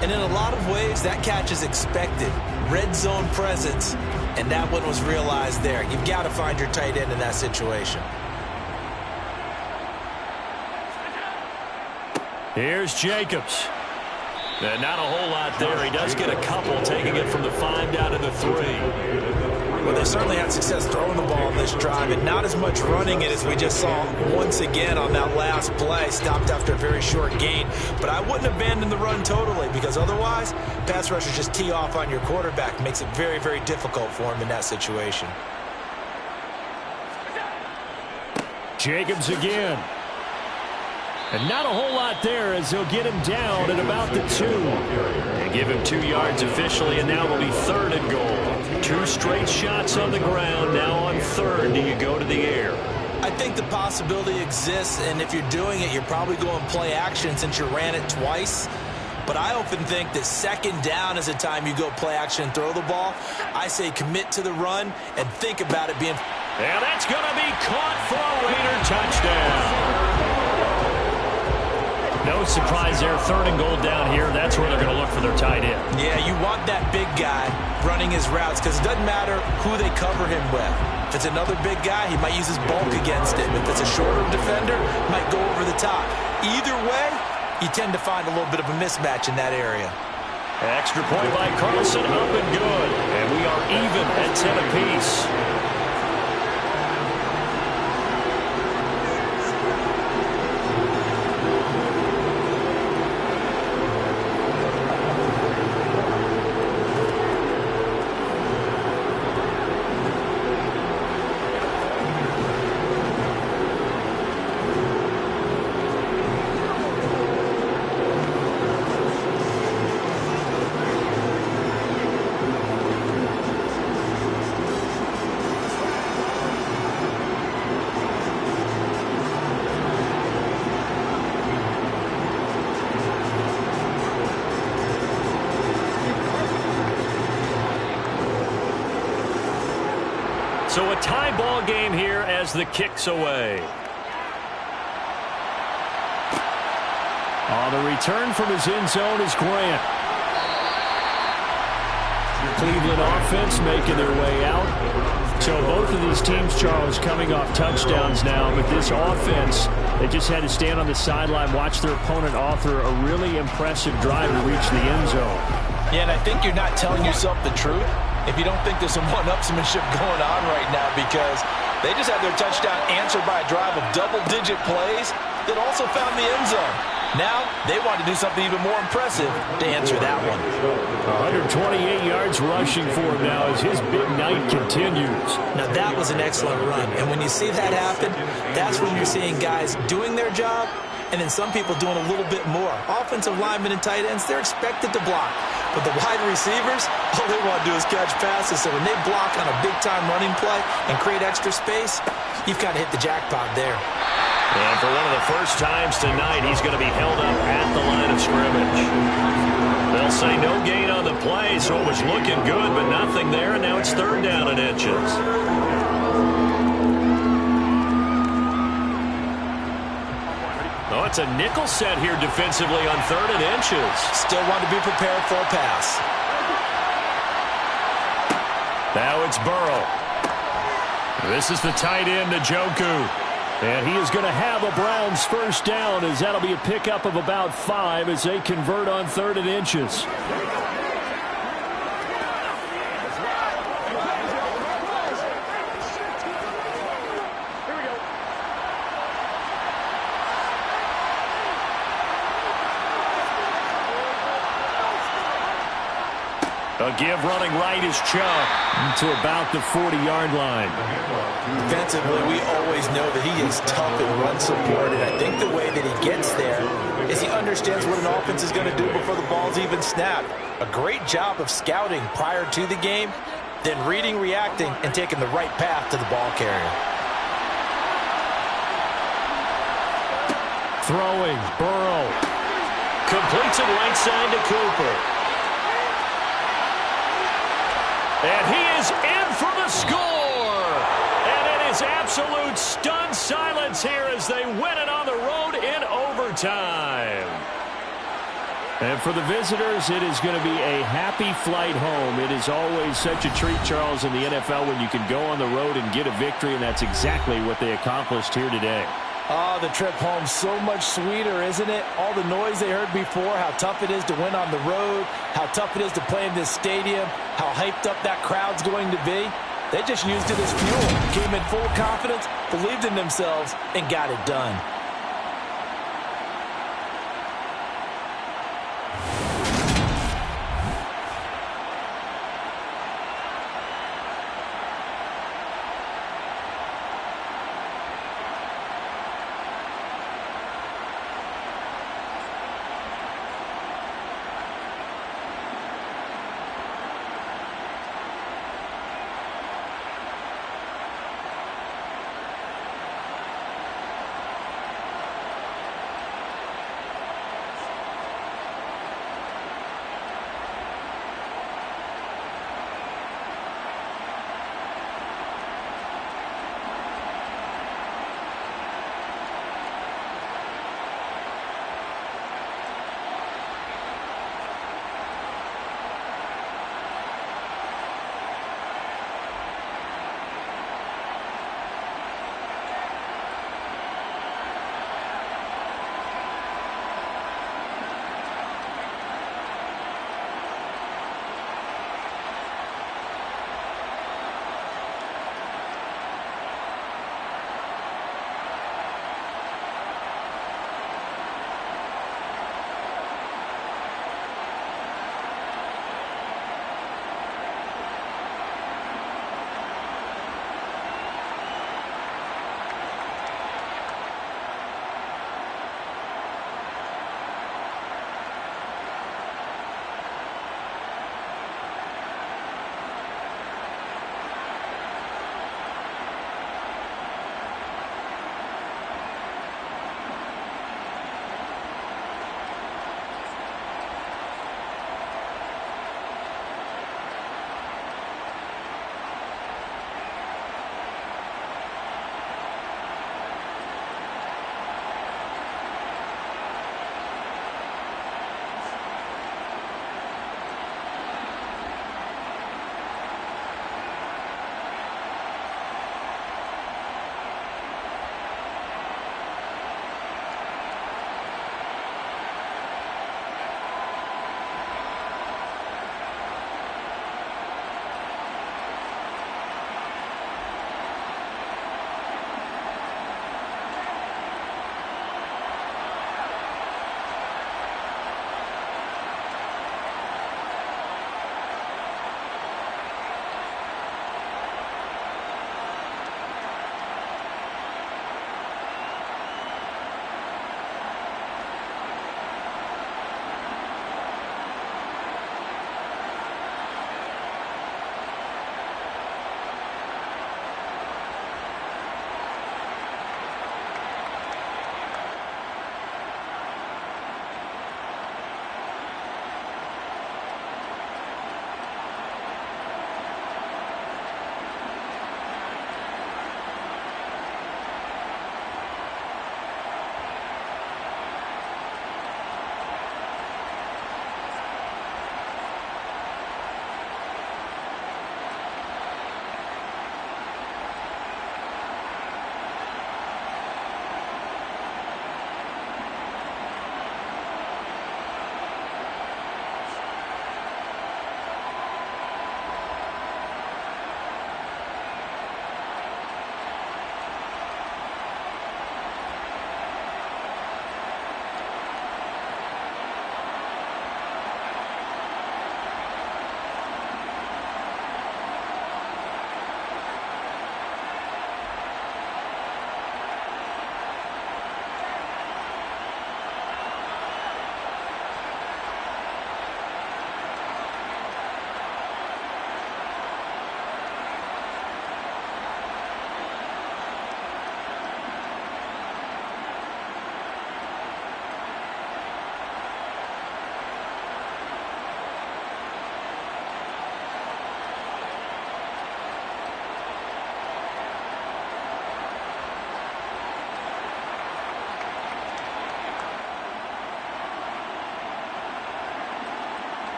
And in a lot of ways, that catch is expected. Red zone presence, and that one was realized there. You've got to find your tight end in that situation. Here's Jacobs. And not a whole lot there. He does get a couple, taking it from the 5 down to the 3. Well, they certainly had success throwing the ball in this drive, and not as much running it as we just saw once again on that last play. Stopped after a very short gain. But I wouldn't abandon the run totally, because otherwise, pass rushers just tee off on your quarterback. Makes it very, very difficult for him in that situation. Jacobs again. And not a whole lot there as they'll get him down at about the 2. They give him 2 yards officially, and now it'll be 3rd and goal. 2 straight shots on the ground. Now on 3rd, do you go to the air? I think the possibility exists, and if you're doing it, you're probably going play action since you ran it twice. But I often think that 2nd down is a time you go play action and throw the ball. I say commit to the run and think about it being... And that's going to be caught for a Raider touchdown. No surprise there, 3rd and goal down here. That's where they're going to look for their tight end. Yeah, you want that big guy running his routes because it doesn't matter who they cover him with. If it's another big guy, he might use his bulk against him. If it's a shorter defender, he might go over the top. Either way, you tend to find a little bit of a mismatch in that area. Extra point by Carlson, up and good. And we are even at 10 apiece. So a tie ball game here as the kick's away. On the return from his end zone is Grant. Cleveland offense making their way out. So both of these teams, Charles, coming off touchdowns now, but this offense, they just had to stand on the sideline, watch their opponent author a really impressive drive to reach the end zone. Yeah, and I think you're not telling yourself the truth if you don't think there's some one-upsmanship going on right now, because they just had their touchdown answered by a drive of double-digit plays that also found the end zone. Now, they want to do something even more impressive to answer that one. 128 yards rushing for him now as his big night continues. Now, that was an excellent run. And when you see that happen, that's when you're seeing guys doing their job and then some people doing a little bit more. Offensive linemen and tight ends, they're expected to block. But the wide receivers, all they want to do is catch passes. So when they block on a big-time running play and create extra space, you've kind of hit the jackpot there. And for one of the first times tonight, he's going to be held up at the line of scrimmage. They'll say no gain on the play, so it was looking good, but nothing there, and now it's 3rd down and inches. Oh, it's a nickel set here defensively on 3rd and inches. Still want to be prepared for a pass. Now it's Burrow. This is the tight end, Njoku. And he is going to have a Browns first down, as that'll be a pickup of about 5 as they convert on 3rd and inches. A give running right is Chubb to about the 40-yard line. Defensively, we always know that he is tough in run support, and I think the way that he gets there is he understands what an offense is going to do before the ball's even snapped. A great job of scouting prior to the game, then reading, reacting, and taking the right path to the ball carrier. Throwing, Burrow. Completes it right side to Cooper. And he is in for the score. And it is absolute stunned silence here as they win it on the road in overtime. And for the visitors, it is going to be a happy flight home. It is always such a treat, Charles, in the NFL when you can go on the road and get a victory, and that's exactly what they accomplished here today. Oh, the trip home so much sweeter, isn't it? All the noise they heard before, how tough it is to win on the road, how tough it is to play in this stadium, how hyped up that crowd's going to be. They just used it as fuel, came in full confidence, believed in themselves, and got it done.